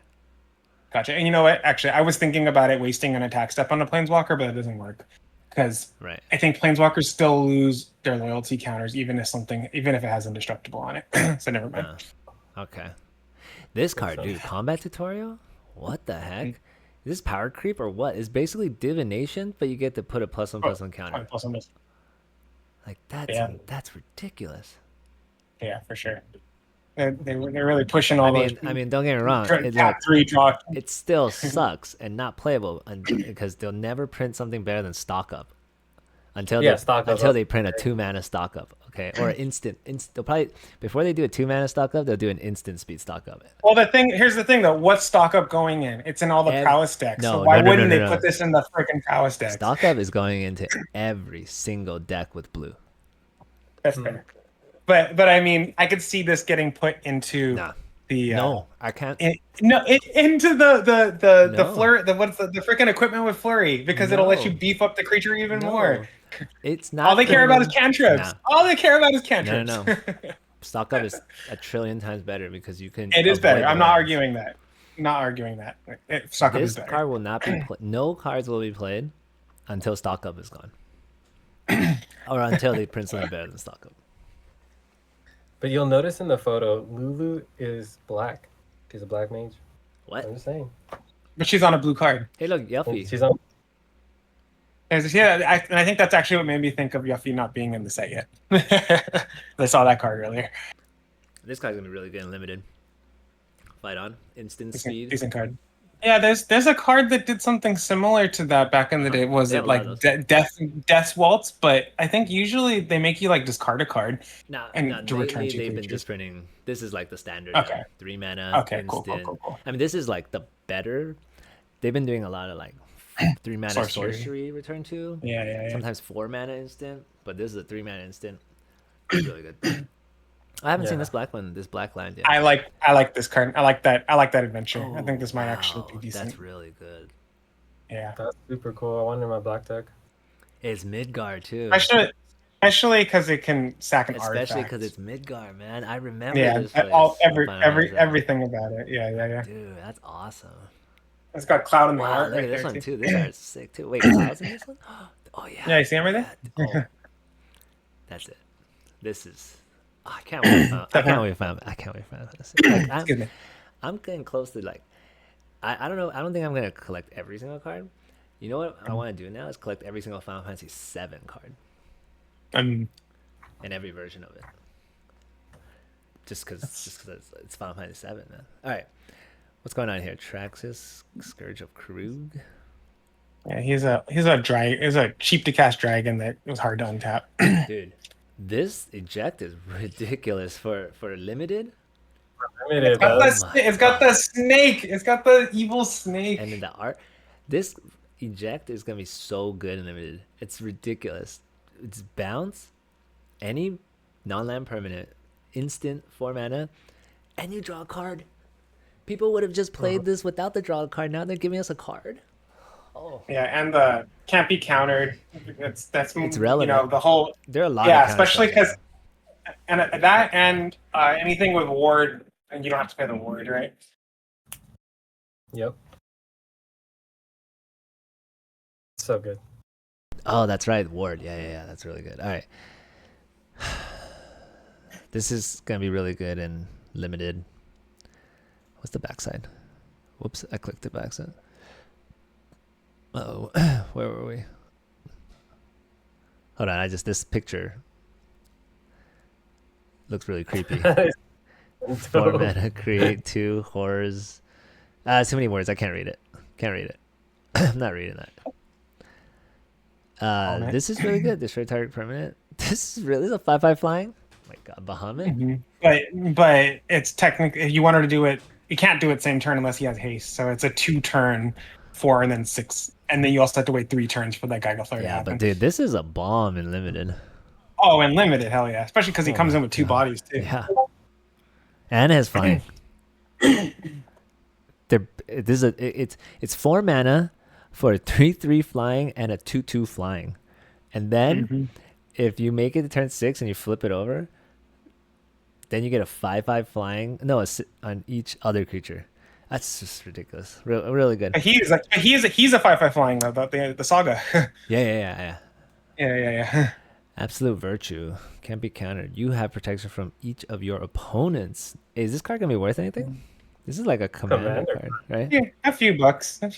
S2: gotcha. And you know what? Actually, I was thinking about it wasting an attack step on a planeswalker, but it doesn't work. Because
S1: Right.
S2: I think planeswalkers still lose their loyalty counters, even if it has indestructible on it. So never mind.
S1: Okay. This card, dude, combat tutorial? What the heck? Is this power creep or what? It's basically divination, but you get to put a +1/+1 counter.
S2: Plus one plus-
S1: Like that's
S2: Yeah.
S1: that's ridiculous.
S2: Yeah, for sure. They're really pushing all those.
S1: I mean, don't get me wrong.
S2: Tap 3 draw.
S1: It still sucks and not playable because they'll never print something better than stock up until they print a 2-mana stock up, okay, or instant. They'll probably before they do a 2-mana stock up, they'll do an instant speed stock up.
S2: Well, here's the thing though. What's stock up going in? It's in all the prowess decks.
S1: No,
S2: so why
S1: no,
S2: wouldn't they put this in the freaking prowess decks?
S1: Stock up is going into every single deck with blue.
S2: That's fair. But I mean, I could see this getting put into the
S1: No, I can't.
S2: Into the
S1: No.
S2: flurry, the freaking equipment with flurry, because it'll let you beef up the creature even more.
S1: It's not.
S2: All they care about is cantrips.
S1: Nah.
S2: All they care about is cantrips.
S1: No. Stock up is a trillion times better because you can.
S2: It is
S1: avoid
S2: better.
S1: the
S2: I'm not
S1: lands.
S2: arguing that. Not arguing that. Stock up is
S1: This
S2: better.
S1: card will not be played. No cards will be played until stock up is gone, or until they print something better than stock up.
S3: But you'll notice in the photo, Lulu is black. She's a black mage.
S1: What?
S3: I'm just saying.
S2: But she's on a blue card.
S1: Hey, look, Yuffie.
S3: She's on.
S2: Yeah, and I think that's actually what made me think of Yuffie not being in the set yet. I saw that card earlier.
S1: This guy's gonna be really good and limited. Fight on instant speed.
S2: Decent card. Yeah, there's a card that did something similar to that back in the day. Was
S1: They
S2: it
S1: have a lot
S2: like
S1: of
S2: Death's Waltz? But I think usually they make you like discard a card.
S1: Nah,
S2: and
S1: nah,
S2: to return two
S1: they've been
S2: creatures.
S1: just printing. This is like the standard.
S2: Okay.
S1: Now. 3 mana.
S2: Okay,
S1: instant.
S2: cool.
S1: I mean, this is like the better. They've been doing a lot of like 3 mana sorcery return to.
S2: Yeah.
S1: Sometimes 4 mana instant, but this is a 3 mana instant. It's really good. I haven't seen this black land yet.
S2: I like this card. I like that adventure. I think this might
S1: Wow,
S2: actually be decent.
S1: That's really good.
S2: Yeah.
S3: That's super cool. I wonder my black deck.
S1: It's Midgard too.
S2: Especially because it can sack an artifact.
S1: Especially because it's Midgard, man. I remember
S2: Yeah,
S1: this place. Final Fantasy.
S2: everything about it. Yeah.
S1: Dude, that's awesome.
S2: It's got cloud in the
S1: Wow,
S2: art
S1: look
S2: right
S1: at this
S2: there
S1: one
S2: too.
S1: too. This art's sick too. Wait, clouds in this one? Oh yeah.
S2: Yeah, you see him right there?
S1: Oh, that's it. This is. Oh, I can't wait. I can't wait for this. Like,
S2: Excuse me.
S1: I'm getting close to like. I don't know. I don't think I'm gonna collect every single card. You know what I want to do now is collect every single Final Fantasy VII card in every version of it. Just because it's Final Fantasy VII, man. All right, what's going on here? Traxxas, Scourge of Krug.
S2: Yeah, he's a cheap to cast dragon that was hard to untap.
S1: Dude, this eject is ridiculous for limited.
S3: Limited,
S2: It's got the snake. It's got the evil snake.
S1: And in the art, this eject is gonna be so good and limited. It's ridiculous. It's bounce, any non-land permanent, instant 4 mana, and you draw a card. People would have just played this without the draw card. Now they're giving us a card. Oh,
S2: Yeah, and the can't be countered. That's
S1: it's
S2: you
S1: relevant.
S2: know the whole
S1: There are a lot of
S2: yeah,
S1: counter
S2: especially
S1: spells.
S2: because and that and anything with ward, and you don't have to pay the ward, right?
S3: Yep. So good.
S1: Oh, that's right, ward. Yeah. That's really good. All right, this is gonna be really good and limited. What's the backside? Whoops, I clicked the backside. Oh, where were we? Hold on, this picture looks really creepy. 4 mana, create 2 horrors. Too many words. I can't read it. I'm not reading that. This is really good. Destroy target permanent. This is a 5/5 flying. Oh my god, Bahamut.
S2: Mm-hmm. But it's technically if you wanted to do it, you can't do it same turn unless he has haste. So it's a 2-turn, 4 and then 6, and then you also have to wait 3 turns for that Geiger Flare to
S1: Yeah,
S2: happen.
S1: but dude, this is a bomb in limited.
S2: Oh, and limited, hell yeah! Especially because he
S1: Oh
S2: comes
S1: my
S2: in with 2
S1: God.
S2: bodies too.
S1: Yeah, and it has flying. It's 4 mana for a 3/3 flying and a 2/2 flying, and then if you make it to turn 6 and you flip it over, then you get a 5/5 flying. No, on each other creature. That's just ridiculous. Really good.
S2: He's a 5/5 flying though. The saga.
S1: Yeah.
S2: yeah.
S1: Absolute virtue can't be countered. You have protection from each of your opponents. Is this card gonna be worth anything? This is like a commander card, right?
S2: Yeah, a few bucks for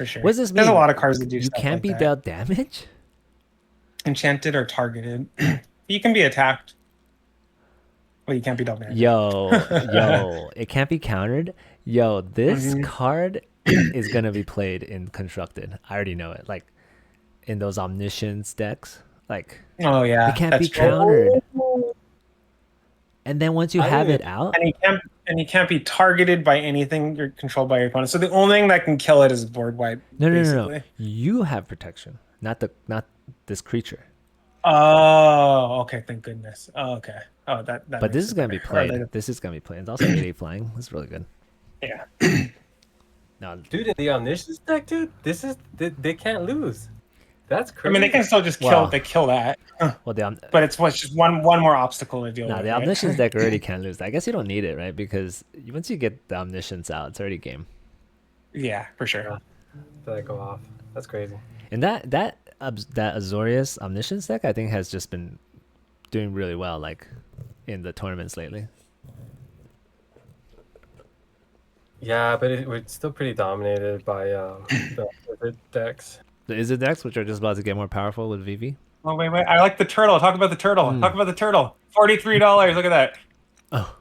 S2: sure.
S1: What does this mean?
S2: There's a lot of cards that do
S1: You
S2: stuff
S1: can't
S2: like
S1: be
S2: that.
S1: dealt damage.
S2: Enchanted or targeted. You can be attacked. Well, you can't be dealt damage.
S1: Yo, it can't be countered. Yo, this card is gonna be played in constructed. I already know it. Like in those omniscience decks, like
S2: Oh yeah,
S1: it can't be
S2: true.
S1: countered. And then once you have it out,
S2: and he can't be targeted by anything you're controlled by your opponent. So the only thing that can kill it is board wipe.
S1: no. You have protection, not this creature.
S2: Oh, okay. Thank goodness. Oh, okay. Oh, that.
S1: But this is gonna be played. This is gonna be played. It's also 8/8 flying. This is really good.
S2: Yeah.
S1: No,
S3: Dude, in the omniscience deck, dude, they can't lose. That's crazy.
S2: I mean, they can still just kill.
S1: Well,
S2: They kill that.
S1: well,
S2: But it's just one more obstacle to deal with.
S1: the
S2: right?
S1: omniscience deck already can't lose. I guess you don't need it, right? Because once you get the omniscience out, it's already game.
S2: Yeah, for sure.
S3: That go off. That's crazy.
S1: And that Azorius omniscience deck, I think, has just been doing really well, like in the tournaments lately.
S3: Yeah, but we're still pretty dominated by the decks.
S1: The Izzet decks, which are just about to get more powerful with VV.
S2: Oh wait. I like the turtle. Talk about the turtle. Talk about the turtle. $43. Look at that.
S1: Oh,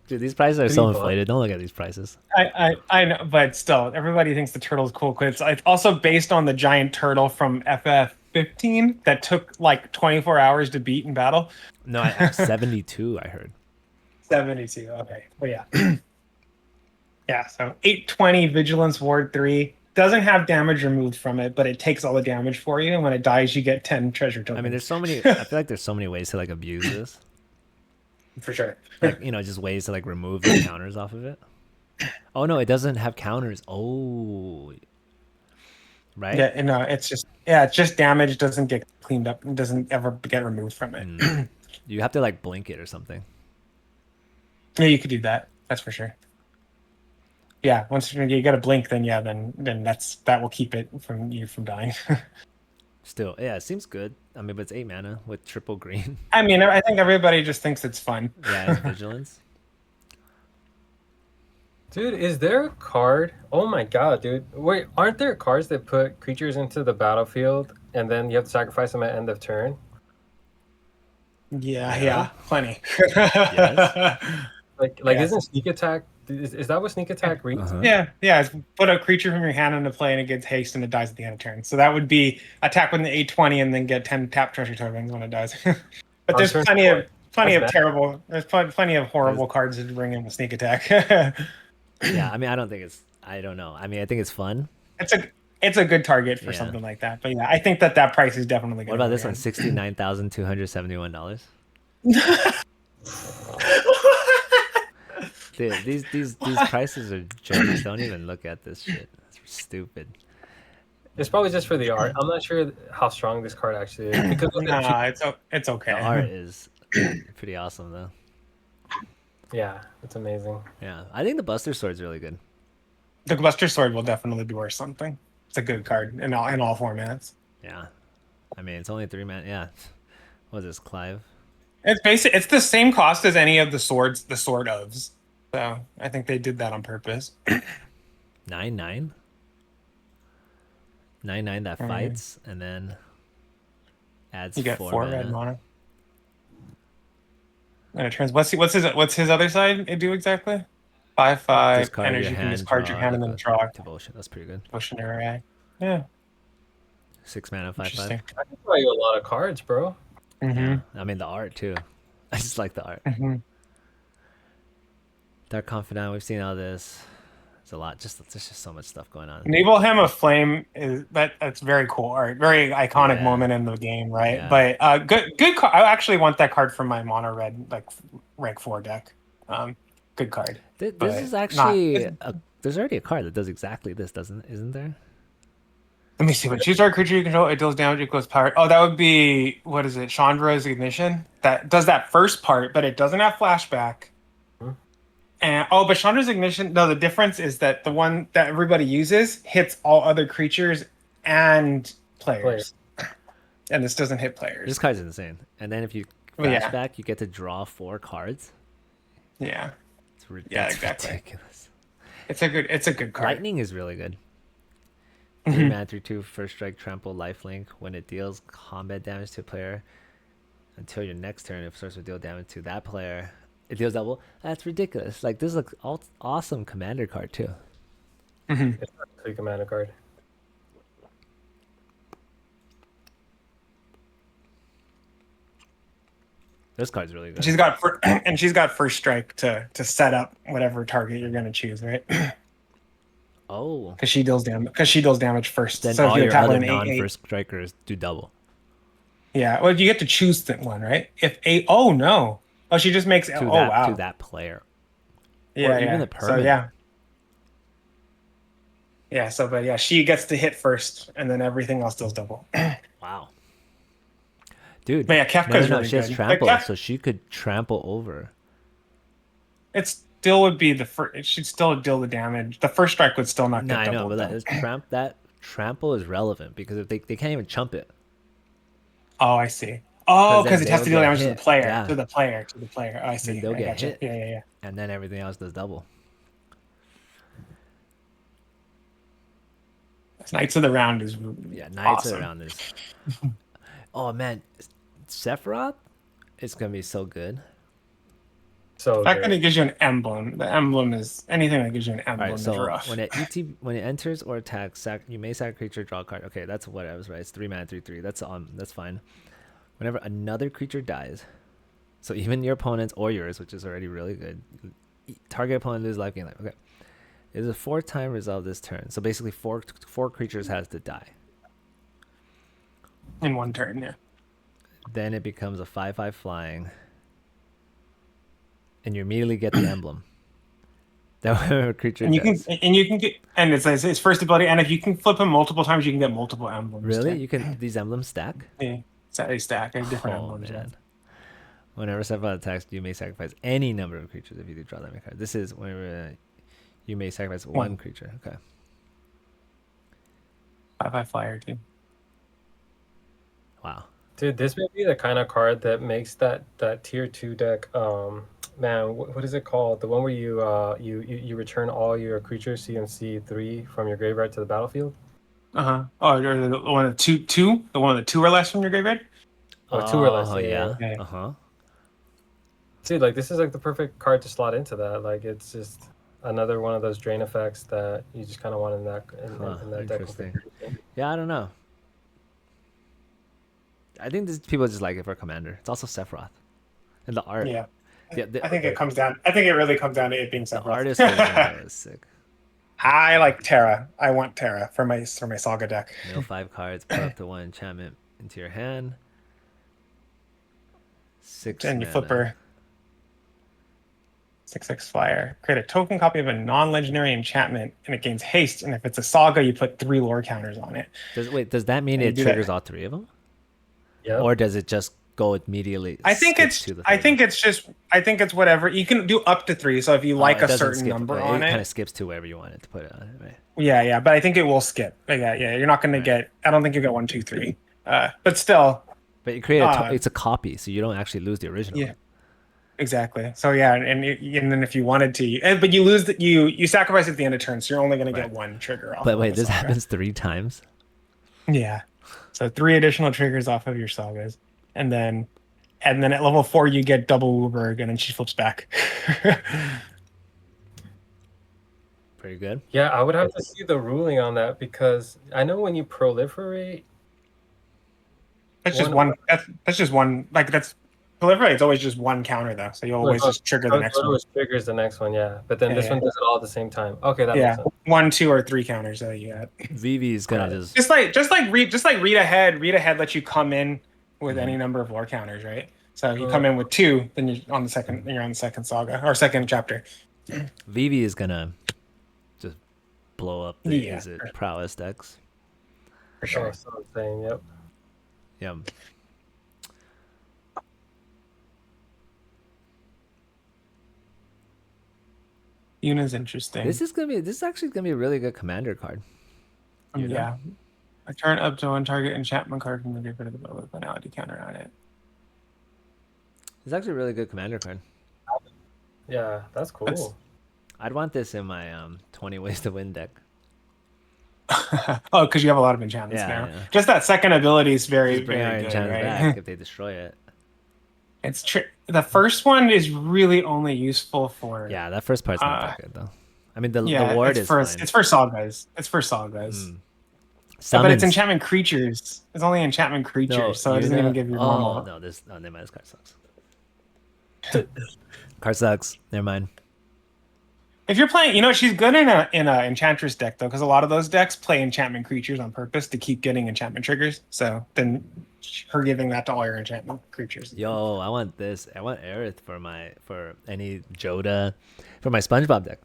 S1: dude, these prices are so
S3: $3.
S1: inflated. Don't look at these prices.
S2: I know, but still, everybody thinks the turtle's cool. It's also based on the giant turtle from FF15 that took like 24 hours to beat in battle.
S1: No, I have 72. I heard.
S2: 72. Okay. But yeah. Yeah. So 820 Vigilance Ward 3 doesn't have damage removed from it, but it takes all the damage for you. And when it dies, you get 10 treasure tokens.
S1: I mean, there's so many. I feel like there's so many ways to like abuse this.
S2: For sure.
S1: Like, just ways to like remove the counters off of it. Oh no, it doesn't have counters. Oh, right.
S2: Yeah. No, it's just damage. Doesn't get cleaned up. It doesn't ever get removed from it.
S1: You have to like blink it or something.
S2: Yeah, you could do that. That's for sure. Yeah, once you get a blink, then that will keep it from dying.
S1: Still, yeah, it seems good. I mean, but it's 8 mana with triple green.
S2: I mean, I think everybody just thinks it's fun.
S1: Yeah, it's vigilance.
S3: Dude, is there a card? Oh my god, dude. Wait, aren't there cards that put creatures into the battlefield and then you have to sacrifice them at end of turn?
S2: Yeah, plenty.
S1: Yes.
S3: Like
S2: Yes.
S3: isn't sneak attack? Is that what sneak attack reads?
S1: Uh-huh.
S2: Yeah. It's put a creature from your hand into play and it gets haste and it dies at the end of turn. So that would be attack with an 820 and then get 10 tap treasure tokens when it dies. But there's
S3: turn
S2: plenty of
S3: That's
S2: terrible. There's plenty of horrible cards to bring in with sneak attack.
S1: Yeah, I mean, I don't know. I mean, I think it's fun.
S2: It's a good target for
S1: Yeah.
S2: something like that. But yeah, I think that price is definitely good.
S1: What about this one? $69,271. Dude, these prices are jokes. Don't even look at this shit. It's stupid.
S3: It's probably just for the art. I'm not sure how strong this card actually is because of the
S2: Nah, it's
S1: The art
S2: okay.
S1: is pretty awesome though.
S3: yeah, it's amazing.
S1: Yeah, I think the Buster Sword's really good.
S2: The Buster Sword will definitely be worth something. It's a good card in all formats.
S1: Yeah, I mean it's only 3 man. Yeah, what is this, Clive?
S2: It's basic. It's the same cost as any of the swords, the sword ofs. So I think they did that on purpose.
S1: 9/9. 9/9 that fights and then adds
S2: You get
S1: 4
S2: four
S1: mana.
S2: red mana. And it turns. What's his other side? It do exactly 5/5
S1: Discard
S2: energy.
S1: your
S2: You can
S1: hand,
S2: discard your
S1: draw
S2: hand and then draw
S1: devotion. That's pretty good.
S2: potion array. Yeah,
S1: 6 mana, 5/5.
S2: interesting.
S3: I can buy you a lot of cards, bro.
S1: Yeah, I mean the art too. I just like the art.
S2: Mm-hmm.
S1: Dark Confidant. We've seen all this. There's a lot. There's just so much stuff going on.
S2: Naval Hymn of Flame is that's very cool art, very iconic
S1: Yeah.
S2: moment in the game, right?
S1: Yeah.
S2: But good card. I actually want that card from my mono red like rank 4 deck. Good card.
S1: This
S2: but
S1: is actually
S2: not-
S1: there's already a card that does exactly this, isn't there?
S2: Let me see. When choose our creature you control, it deals damage equals power. Oh, that would be what is it? Chandra's Ignition. That does that first part, but it doesn't have flashback. And but Chandra's Ignition. No, the difference is that the one that everybody uses hits all other creatures and players. And this doesn't hit players.
S1: This card's insane. And then if you
S2: Well, yeah.
S1: flashback, you get to draw 4 cards.
S2: Yeah,
S1: That's
S2: exactly.
S1: ridiculous.
S2: it's a good card.
S1: Lightning is really good. 3 mana, 3/2, first strike, trample, lifelink. When it deals combat damage to a player, until your next turn, it starts to deal damage to that player. It deals double. That's ridiculous. Like this is like awesome commander card too.
S3: It's not a commander card.
S1: This card's really good.
S2: She's got first strike to set up whatever target you're gonna choose, right?
S1: Oh,
S2: Because she deals damage first.
S1: then
S2: so if
S1: all
S2: you
S1: your
S2: attack
S1: other
S2: with an 8/8
S1: non-first strikers do double.
S2: yeah, well, you get to choose that one, right? If eight, oh no, oh she just makes
S1: To
S2: oh
S1: that
S2: wow,
S1: to that player.
S2: yeah,
S1: or even
S2: yeah.
S1: the
S2: So
S1: permanent.
S2: yeah, so but yeah, she gets to hit first, and then everything else deals double.
S1: Wow. Dude.
S2: But yeah, Kefka's really
S1: she has
S2: good.
S1: trample,
S2: Like,
S1: so she could trample over.
S2: it still would be the first. It should still deal the damage. The first strike would still not
S1: No,
S2: get
S1: I know,
S2: doubled.
S1: but
S2: though.
S1: that trample is relevant because if they can't even chump it.
S2: Oh, I see. Oh,
S1: 'Cause
S2: because
S1: then
S2: it has to
S1: they'll
S2: deal
S1: get
S2: damage to
S1: hit.
S2: the player,
S1: Yeah.
S2: to the player, to the player. Oh, I see.
S1: they'll
S2: I
S1: get
S2: gotcha.
S1: hit.
S2: Yeah.
S1: And then everything else does double.
S2: Knights of the Round is
S1: Yeah, Knights
S2: awesome.
S1: around this. Oh man, Sephiroth, it's gonna be so good.
S3: So
S2: The fact
S3: good.
S2: that it gives you an emblem, the emblem is anything that gives you an
S1: All
S2: emblem
S1: right,
S2: is
S1: so
S2: rough.
S1: when it enters or attacks, you may sack a creature, draw a card. Okay, that's what I was right. It's 3 mana, 3/3. That's fine. Whenever another creature dies, so even your opponent's or yours, which is already really good, target opponent loses life, gain life. Okay, it is a 4-time resolve this turn. So basically, four creatures has to die.
S2: In one turn, yeah.
S1: Then it becomes a 5/5 flying, and you immediately get the emblem. That whenever a creature
S2: And you
S1: dies.
S2: can get, and it's first ability, and if you can flip them multiple times, you can get multiple emblems.
S1: Really,
S2: too.
S1: you can these emblems stack.
S2: Yeah, they stack. They have different
S1: Oh
S2: emblems.
S1: man. Whenever Sephiroth attacks, you may sacrifice any number of creatures if you do draw that many cards. This is whenever you may sacrifice one creature. Okay.
S2: 5/5 flyer too.
S1: Wow.
S3: Dude, this may be the kind of card that makes that tier 2 deck. Man, what is it called? The one where you return all your creatures CMC 3 from your graveyard to the battlefield.
S2: Oh, or the one of the two, the one of the 2 or less from your graveyard.
S3: Oh, 2 or less.
S1: Oh yeah.
S2: yeah.
S1: Uh-huh.
S3: Dude, like this is like the perfect card to slot into that. Like it's just another one of those drain effects that you just kind of want in that in that deck.
S1: Interesting. Yeah, I don't know. I think people just like it for commander. It's also Sephiroth. And the art.
S2: Yeah.
S1: The
S2: I think it comes down. I think it really comes down to it being
S1: the
S2: Sephiroth.
S1: artist is sick.
S2: I like Terra. I want Terra for my Saga deck.
S1: Mill 5 cards, put up to 1 enchantment into your hand. 6
S2: And you
S1: mana.
S2: flip her. 6/6 flyer. Create a token copy of a non-legendary enchantment, and it gains haste. And if it's a saga, you put 3 lore counters on it.
S1: Does that mean
S2: And you
S1: it
S2: do
S1: triggers
S2: that.
S1: all 3 of them,
S3: Yep.
S1: or does it just go immediately?
S2: I think
S1: skip
S2: it's.
S1: to the
S2: I
S1: third
S2: think
S1: one?
S2: it's just. I think it's whatever you can do up to 3. So if you like
S1: It
S2: a
S1: doesn't
S2: certain
S1: skip,
S2: number
S1: but
S2: on
S1: it kind
S2: it,
S1: of skips to wherever you want it to put it on it, right?
S2: yeah. But I think it will skip. Yeah. You're not going to get. I don't think you get 1, 2, 3. But still.
S1: But you create it's a copy, so you don't actually lose the original.
S2: Yeah. Exactly. So yeah, and then if you wanted to, but you lose that you sacrifice at the end of turn, so you're only going to get 1 trigger off.
S1: But wait,
S2: of
S1: this
S2: saga.
S1: happens 3 times.
S2: Yeah. So 3 additional triggers off of your sagas, and then at level 4 you get double Uberg, and then she flips back.
S1: Pretty good.
S3: Yeah, I would have to see the ruling on that because I know when you proliferate,
S2: That's just one. That's just one. Like that's proliferate. It's always just 1 counter though, so you always just trigger the next one.
S3: always triggers the next one, yeah. But then this one does it all at the same time. Okay, that
S2: Yeah,
S3: makes sense.
S2: 1, 2, or 3 counters that you got.
S1: Vivi is gonna
S3: Got it.
S1: just
S2: Read ahead. Read ahead lets you come in with any number of lore counters, right? So you come in with 2, then you're on the second. You're on the second saga or second chapter.
S1: Vivi is gonna just blow up the
S2: Yeah.
S1: is it prowess decks.
S2: For sure.
S3: That's what I'm saying, yep.
S1: Yeah.
S2: Yuna's interesting.
S1: This is actually gonna be a really good commander card. Yuna.
S2: Yeah. I turn up to 1 target enchantment card from the get rid of the bonus finality counter on it.
S1: It's actually a really good commander card.
S3: Yeah, that's cool.
S2: That's-
S1: I'd want this in my 20 ways to win deck.
S2: Oh, because you have a lot of enchantments
S1: Yeah,
S2: now.
S1: yeah.
S2: Just that second ability is very,
S1: Just bring our
S2: very good,
S1: enchantments
S2: right?
S1: back if they destroy it.
S2: It's the first one is really only useful for
S1: Yeah, that first part's not that good though. I mean the
S2: yeah.
S1: ward
S2: It's
S1: is
S2: for
S1: fine.
S2: it's for sagas. It's for sagas. But it's
S1: Summons-
S2: enchantment creatures. It's only enchantment creatures,
S1: No,
S2: so it doesn't even give you normal.
S1: Oh no, never mind. This card sucks. Card sucks. Never mind.
S2: If you're playing, she's good in a enchantress deck though, because a lot of those decks play enchantment creatures on purpose to keep getting enchantment triggers. So then her giving that to all your enchantment creatures.
S1: Yo, I want this. I want Aerith for any Joda for my SpongeBob deck.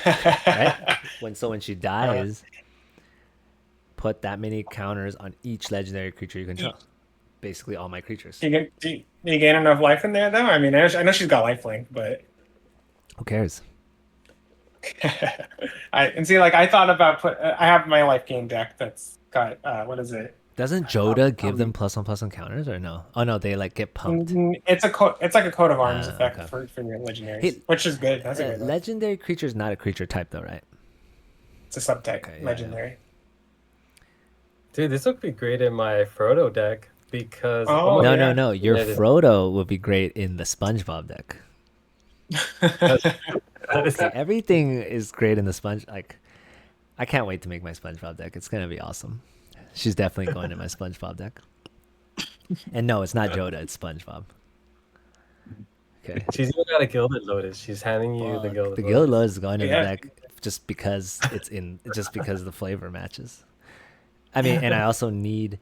S1: Right? When she dies, put that many counters on each legendary creature you control. Basically all my creatures.
S2: Do you gain enough life in there though? I mean, I know she's got lifelink, but
S1: Who cares?
S2: I thought about I have my life gain deck that's got what is it?
S1: Doesn't Joda give them +1/+1 counters or no? Oh no, they like get pumped.
S2: It's like a coat of arms effect
S1: okay.
S2: for your legendaries,
S1: Hey,
S2: which is good. That's a good one.
S1: Legendary creature is not a creature type though, right?
S2: It's a subtype,
S1: Okay, yeah,
S2: legendary.
S3: Dude, this would be great in my Frodo deck because
S2: Oh,
S1: No,
S2: yeah.
S1: no. Your
S3: Yeah, it is.
S1: Frodo would be great in the SpongeBob deck. Okay, everything is great in the sponge. Like, I can't wait to make my SpongeBob deck. It's gonna be awesome. She's definitely going in my SpongeBob deck. And no, it's not Joda. It's SpongeBob. Okay.
S3: She's even got a Gilded Lotus. She's handing you the
S1: Fuck,
S3: Gilded
S1: the
S3: Lotus.
S1: Gilded Lotus is going in
S2: Yeah.
S1: the deck just because just because the flavor matches. I mean, and I also need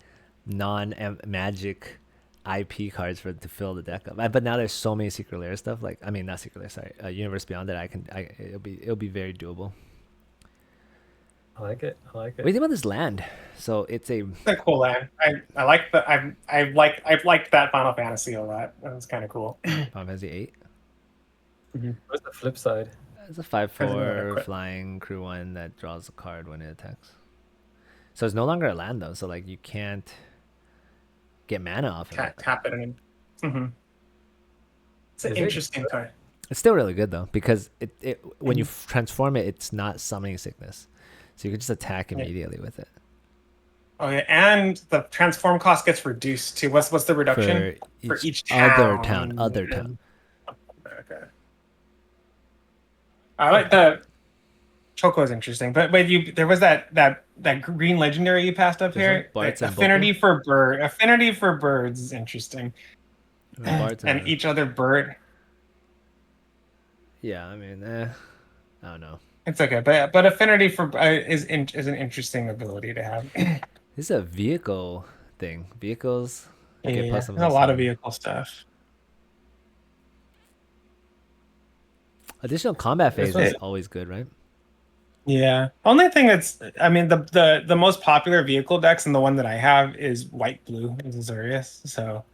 S1: non-magic IP cards to fill the deck up. But now there's so many Secret Lair stuff. Like, I mean, not Secret Lair. Sorry, Universe Beyond that it'll be very doable.
S3: I like it.
S1: What do you think about this land? So it's a
S2: It's a cool land. I like the I've liked that Final Fantasy a lot. That was kind of cool.
S1: Final Fantasy 8.
S3: What's the flip side?
S1: It's a
S2: Doesn't matter,
S1: 5/4
S2: quit.
S1: flying crew one that draws a card when it attacks. So it's no longer a land though. So like you can't get mana off of it.
S2: Tap it in. Mm-hmm. It's an
S3: Is it?
S2: interesting card.
S1: It's still really good though because it when you transform it, it's not summoning sickness, so you can just attack immediately with it.
S2: Oh yeah, and the transform cost gets reduced too. What's the reduction for each town?
S1: Other town.
S2: Okay. I like the Choco is interesting, but there was that green legendary you passed up
S1: This
S2: here.
S1: one? Bards and
S2: Affinity for birds is interesting, and each other bird.
S1: Yeah, I mean, I don't know.
S2: It's okay, but affinity for is an interesting ability to have.
S1: This is a vehicle thing. Vehicles.
S2: Yeah,
S1: get
S2: there's
S1: +1/+1.
S2: a lot of vehicle stuff.
S1: Additional combat phase
S2: That's
S1: is
S2: it.
S1: always good, right?
S2: Yeah. Only thing that's, I mean, the most popular vehicle decks and the one that I have is white blue Azorius. So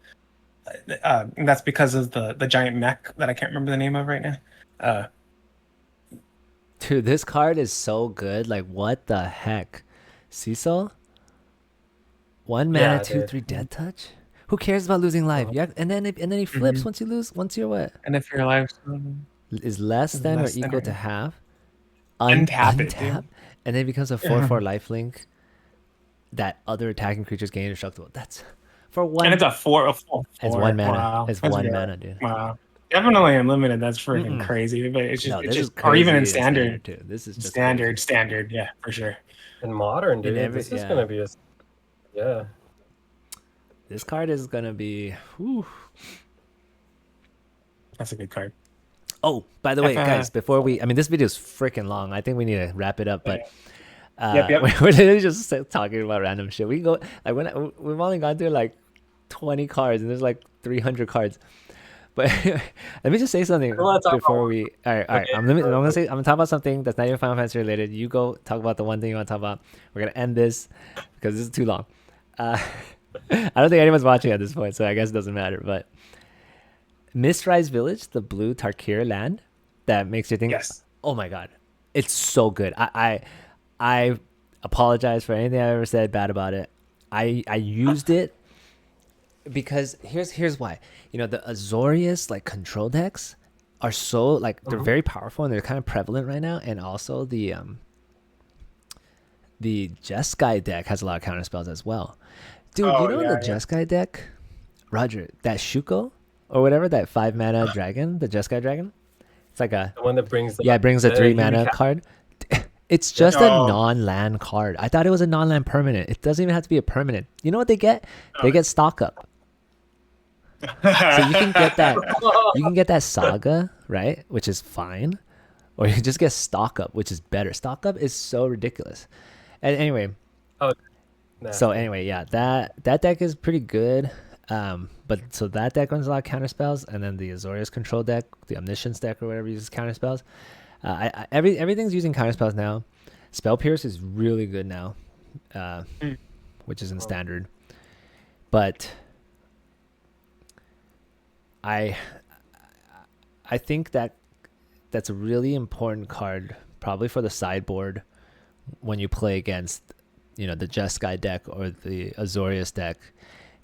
S2: and that's because of the giant mech that I can't remember the name of right now. Uh,
S1: Dude, this card is so good. Like, what the heck? Cecil? One mana,
S3: Yeah,
S1: two,
S3: dude.
S1: 3 death touch? Who cares about losing life?
S3: Uh-huh.
S1: Yeah, and then he flips
S2: Mhm.
S1: once you lose. Once you're what?
S2: and if your life's
S1: Is less than or
S2: less than
S1: equal to
S2: or
S1: half?
S2: untap it,
S1: Untap,
S2: dude.
S1: and then it becomes a 4/4 lifelink that other attacking creatures gain indestructible. That's for one.
S2: And it's a four.
S1: It's 1 mana.
S2: Wow.
S1: It's
S2: That's
S1: 1
S2: good.
S1: mana, dude.
S2: Wow. Definitely unlimited. That's freaking
S1: Mm-mm.
S2: crazy. But it's
S1: No,
S2: just,
S1: this is
S2: or even
S1: crazy
S2: in
S1: in
S2: standard.
S1: too. This is just
S2: Standard,
S1: crazy.
S2: standard. Yeah, for sure.
S3: In modern, dude,
S1: every-
S3: this is
S1: yeah.
S3: gonna be a yeah.
S1: This card is gonna be. Whew.
S2: That's a good card.
S1: Oh, by the way,
S2: If,
S1: guys, before I mean, this video is freaking long. I think we need to wrap it up, but
S2: Yep.
S1: we're literally just talking about random shit. We can go like we've only gone through like 20 cards, and there's like 300 cards. But let me just say something
S3: wanna talk
S1: before we. All right.
S3: Okay,
S1: I'm gonna talk about something that's not even Final Fantasy related. You go talk about the one thing you want to talk about. We're gonna end this because this is too long. I don't think anyone's watching at this point, so I guess it doesn't matter. But Mistrise Village, the blue Tarkir land that makes you think,
S2: Yes.
S1: oh my god, it's so good. I apologize for anything I ever said bad about it. I used it because here's why. You know, the Azorius like control decks are so like they're very powerful and they're kind of prevalent right now, and also the Jeskai deck has a lot of counter spells as well. Dude,
S2: Oh,
S1: you know
S2: yeah,
S1: the
S2: yeah.
S1: Jeskai deck, Roger, that Shuko or whatever, that 5 mana dragon, the Jeskai dragon. It's like a
S3: The one that brings
S1: it brings a 3
S3: huge
S1: mana
S3: ca-
S1: card. It's just a
S2: Oh.
S1: non-land card. I thought it was a non-land permanent. It doesn't even have to be a permanent. You know what they get? They get stock up. So you can get that. You can get that saga, right? Which is fine, or you can just get stock up, which is better. Stock up is so ridiculous. And anyway,
S3: Nah.
S1: so anyway, yeah, that deck is pretty good. But so that deck runs a lot of counter spells, and then the Azorius control deck, the Omniscience deck or whatever uses counter spells. Everything's using counter spells now. Spell Pierce is really good now, which is in standard. But I think that's a really important card, probably for the sideboard when you play against, you know, the Jeskai deck or the Azorius deck.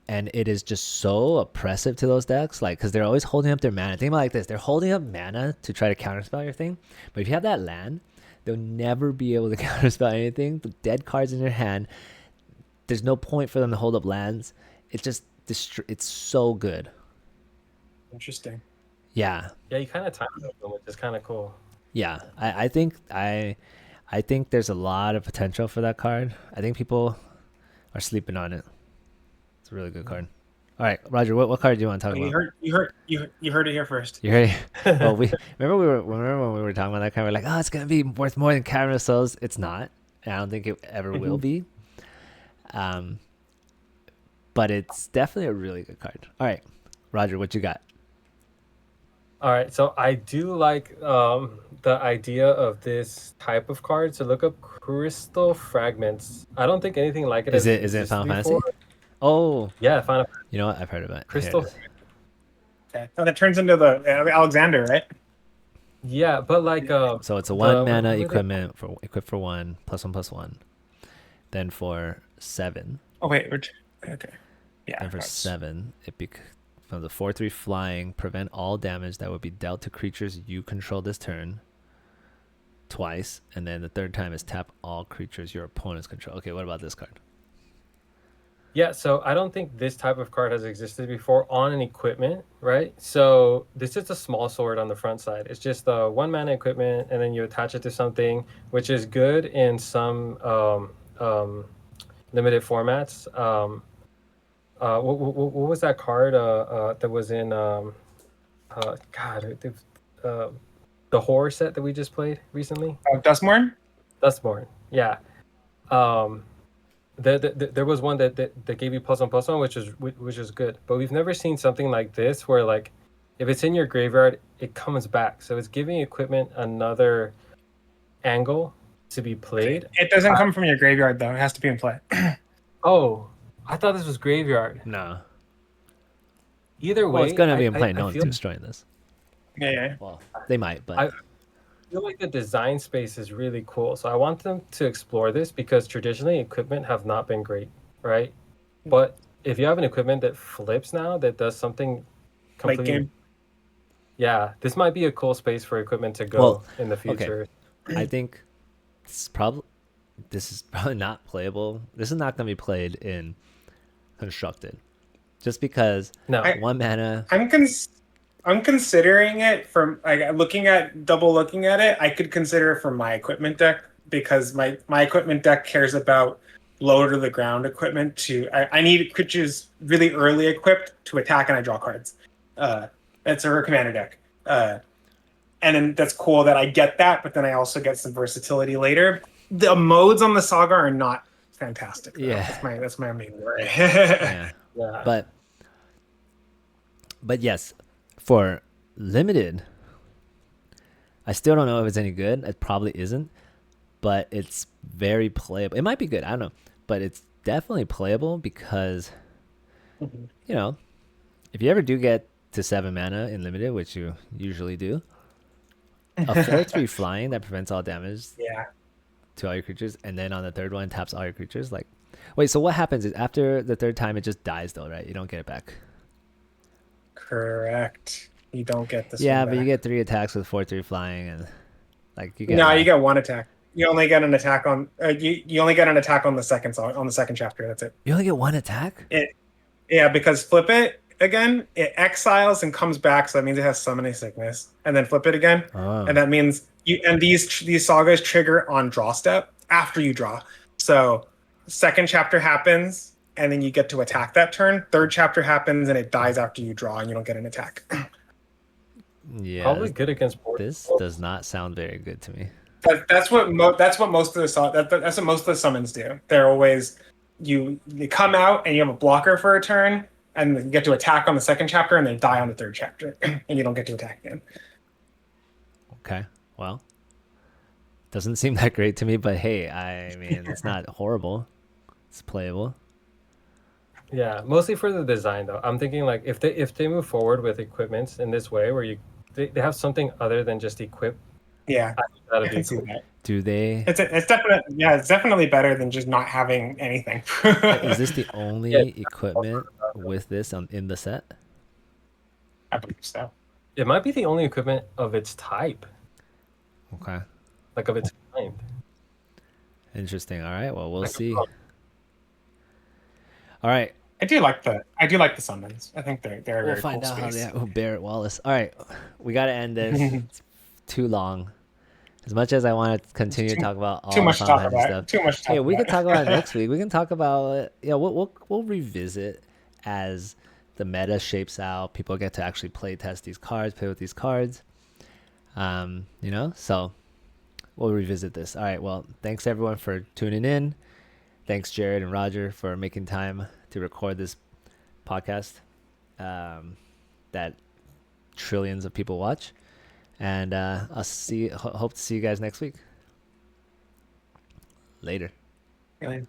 S1: And it is just so oppressive to those decks, like, because they're always holding up their mana. Think about it like this: they're holding up mana to try to counterspell your thing. But if you have that land, they'll never be able to counterspell anything. The dead cards in your hand, there's no point for them to hold up lands. It just it's so good.
S2: Interesting.
S1: Yeah,
S3: Yeah, you kind of time them, which is kind of cool.
S1: yeah. I think there's a lot of potential for that card. I think people are sleeping on it. It's a really good card. All right, Roger, what card do you want to talk
S2: You
S1: about?
S2: heard it here first.
S1: You ready? Well, remember when we were talking about that card. We're like, oh, it's gonna be worth more than Cavern of Souls. It's not. And I don't think it ever will be. But it's definitely a really good card. All right, Roger, what you got?
S3: All right, so I do like the idea of this type of card. So look up Crystal Fragments. I don't think anything like it
S1: Is
S3: has
S1: it Final
S3: existed
S1: Fantasy?
S3: before.
S1: Oh,
S3: Yeah, Final
S1: you know what? I've heard of it. Here
S3: Crystal.
S1: it is.
S2: Okay. So that turns into the Alexander, right?
S3: Yeah, but like
S1: So it's a 1
S3: what
S1: mana
S3: are they-
S1: equip for 1 +1/+1. Then for 7.
S2: Oh wait, okay. Yeah.
S1: And for 7, it from the 4/3 flying, prevent all damage that would be dealt to creatures you control this turn twice, and then the third time is tap all creatures your opponents control. Okay, what about this card?
S3: Yeah, so I don't think this type of card has existed before on an equipment, right? So this is a small sword on the front side. It's just a 1 mana equipment, and then you attach it to something, which is good in some limited formats. What was that card that was in the horror set that we just played recently?
S2: Dustmorn?
S3: Dustborn. Yeah. There was one that gave you +1/+1, which is good, but we've never seen something like this where like if it's in your graveyard, it comes back. So it's giving equipment another angle to be played.
S2: It doesn't come from your graveyard though. It has to be in play.
S3: Oh, I thought this was graveyard.
S1: No.
S3: Either way,
S1: Well, it's gonna be in
S3: I
S1: play. No one's
S3: feel,
S1: destroying this.
S2: Yeah.
S1: Well, they might, but
S3: I feel like the design space is really cool. So I want them to explore this because traditionally equipment have not been great, right? But if you have an equipment that flips now, that does something
S2: Late
S3: completely,
S2: game.
S3: yeah, this might be a cool space for equipment to go
S1: Well,
S3: in the
S1: okay.
S3: future.
S1: I think this is probably not playable. This is not gonna be played in constructed, just because
S3: No,
S1: one mana.
S2: I'm considering it from like looking at it. I could consider it for my equipment deck because my equipment deck cares about low to the ground equipment. I need creatures really early equipped to attack and I draw cards. It's a commander deck, and then that's cool that I get that, but then I also get some versatility later. The modes on the saga are not fantastic. Though.
S1: Yeah,
S2: that's my main worry.
S1: Yeah,
S3: yeah.
S1: but yes, for limited, I still don't know if it's any good. It probably isn't, but it's very playable. It might be good. I don't know, but it's definitely playable because you know, if you ever do get to 7 mana in limited, which you usually do, a 4/3 flying that prevents all damage
S2: Yeah.
S1: to all your creatures, and then on the third one taps all your creatures. Like, wait, so what happens is after the third time it just dies though, right? You don't get it back.
S2: Correct. You don't get this.
S1: Yeah,
S2: one
S1: but you
S2: back.
S1: get 3 attacks with 4/3 flying, and like you get
S2: No, you get one attack. You only get an attack on you only get an attack on the second chapter. That's it.
S1: you only get 1 attack.
S2: Yeah, because flip it again, it exiles and comes back, so that means it has summoning sickness. And then flip it again,
S1: Oh.
S2: and that means these sagas trigger on draw step after you draw. So second chapter happens, and then you get to attack that turn. Third chapter happens, and it dies after you draw, and you don't get an attack.
S1: Yeah,
S3: Probably good against board.
S1: this does not sound very good to me.
S2: That's what most of that's what most of the summons do. They're always you come out and you have a blocker for a turn, and you get to attack on the second chapter, and they die on the third chapter, and you don't get to attack again.
S1: Okay, well, doesn't seem that great to me, but hey, I mean, it's not horrible. It's playable.
S3: Yeah, mostly for the design though. I'm thinking like if they move forward with equipments in this way where they have something other than just equip,
S2: Yeah,
S3: I think that'd
S2: I
S3: be
S2: can see
S3: cool.
S2: that.
S1: Do they?
S2: It's definitely better than just not having anything.
S1: Is this the only
S3: Yeah.
S1: equipment with this in the set?
S2: I believe so.
S3: It might be the only equipment of its type,
S1: Okay,
S3: like of its kind.
S1: interesting. All right, well, we'll
S3: I could
S1: see.
S3: prob-
S1: All right,
S2: I do like the summons. I think they're
S1: we'll
S2: very
S1: find
S2: cool
S1: out how
S2: space.
S1: they. Oh, Barrett Wallace. All right, we gotta end this. It's too long. As much as I want to continue to talk about all
S2: Too
S1: the
S2: much to
S1: Final
S2: talk
S1: Fantasy
S2: about.
S1: stuff.
S2: Too much to talk
S1: Hey, we
S2: about.
S1: can talk about it next week. We can talk about we'll revisit as the meta shapes out. People get to actually play test these cards, play with these cards. So we'll revisit this. All right. Well, thanks everyone for tuning in. Thanks Jared and Roger for making time to record this podcast that trillions of people watch. And I'll hope to see you guys next week. Later.
S2: Really.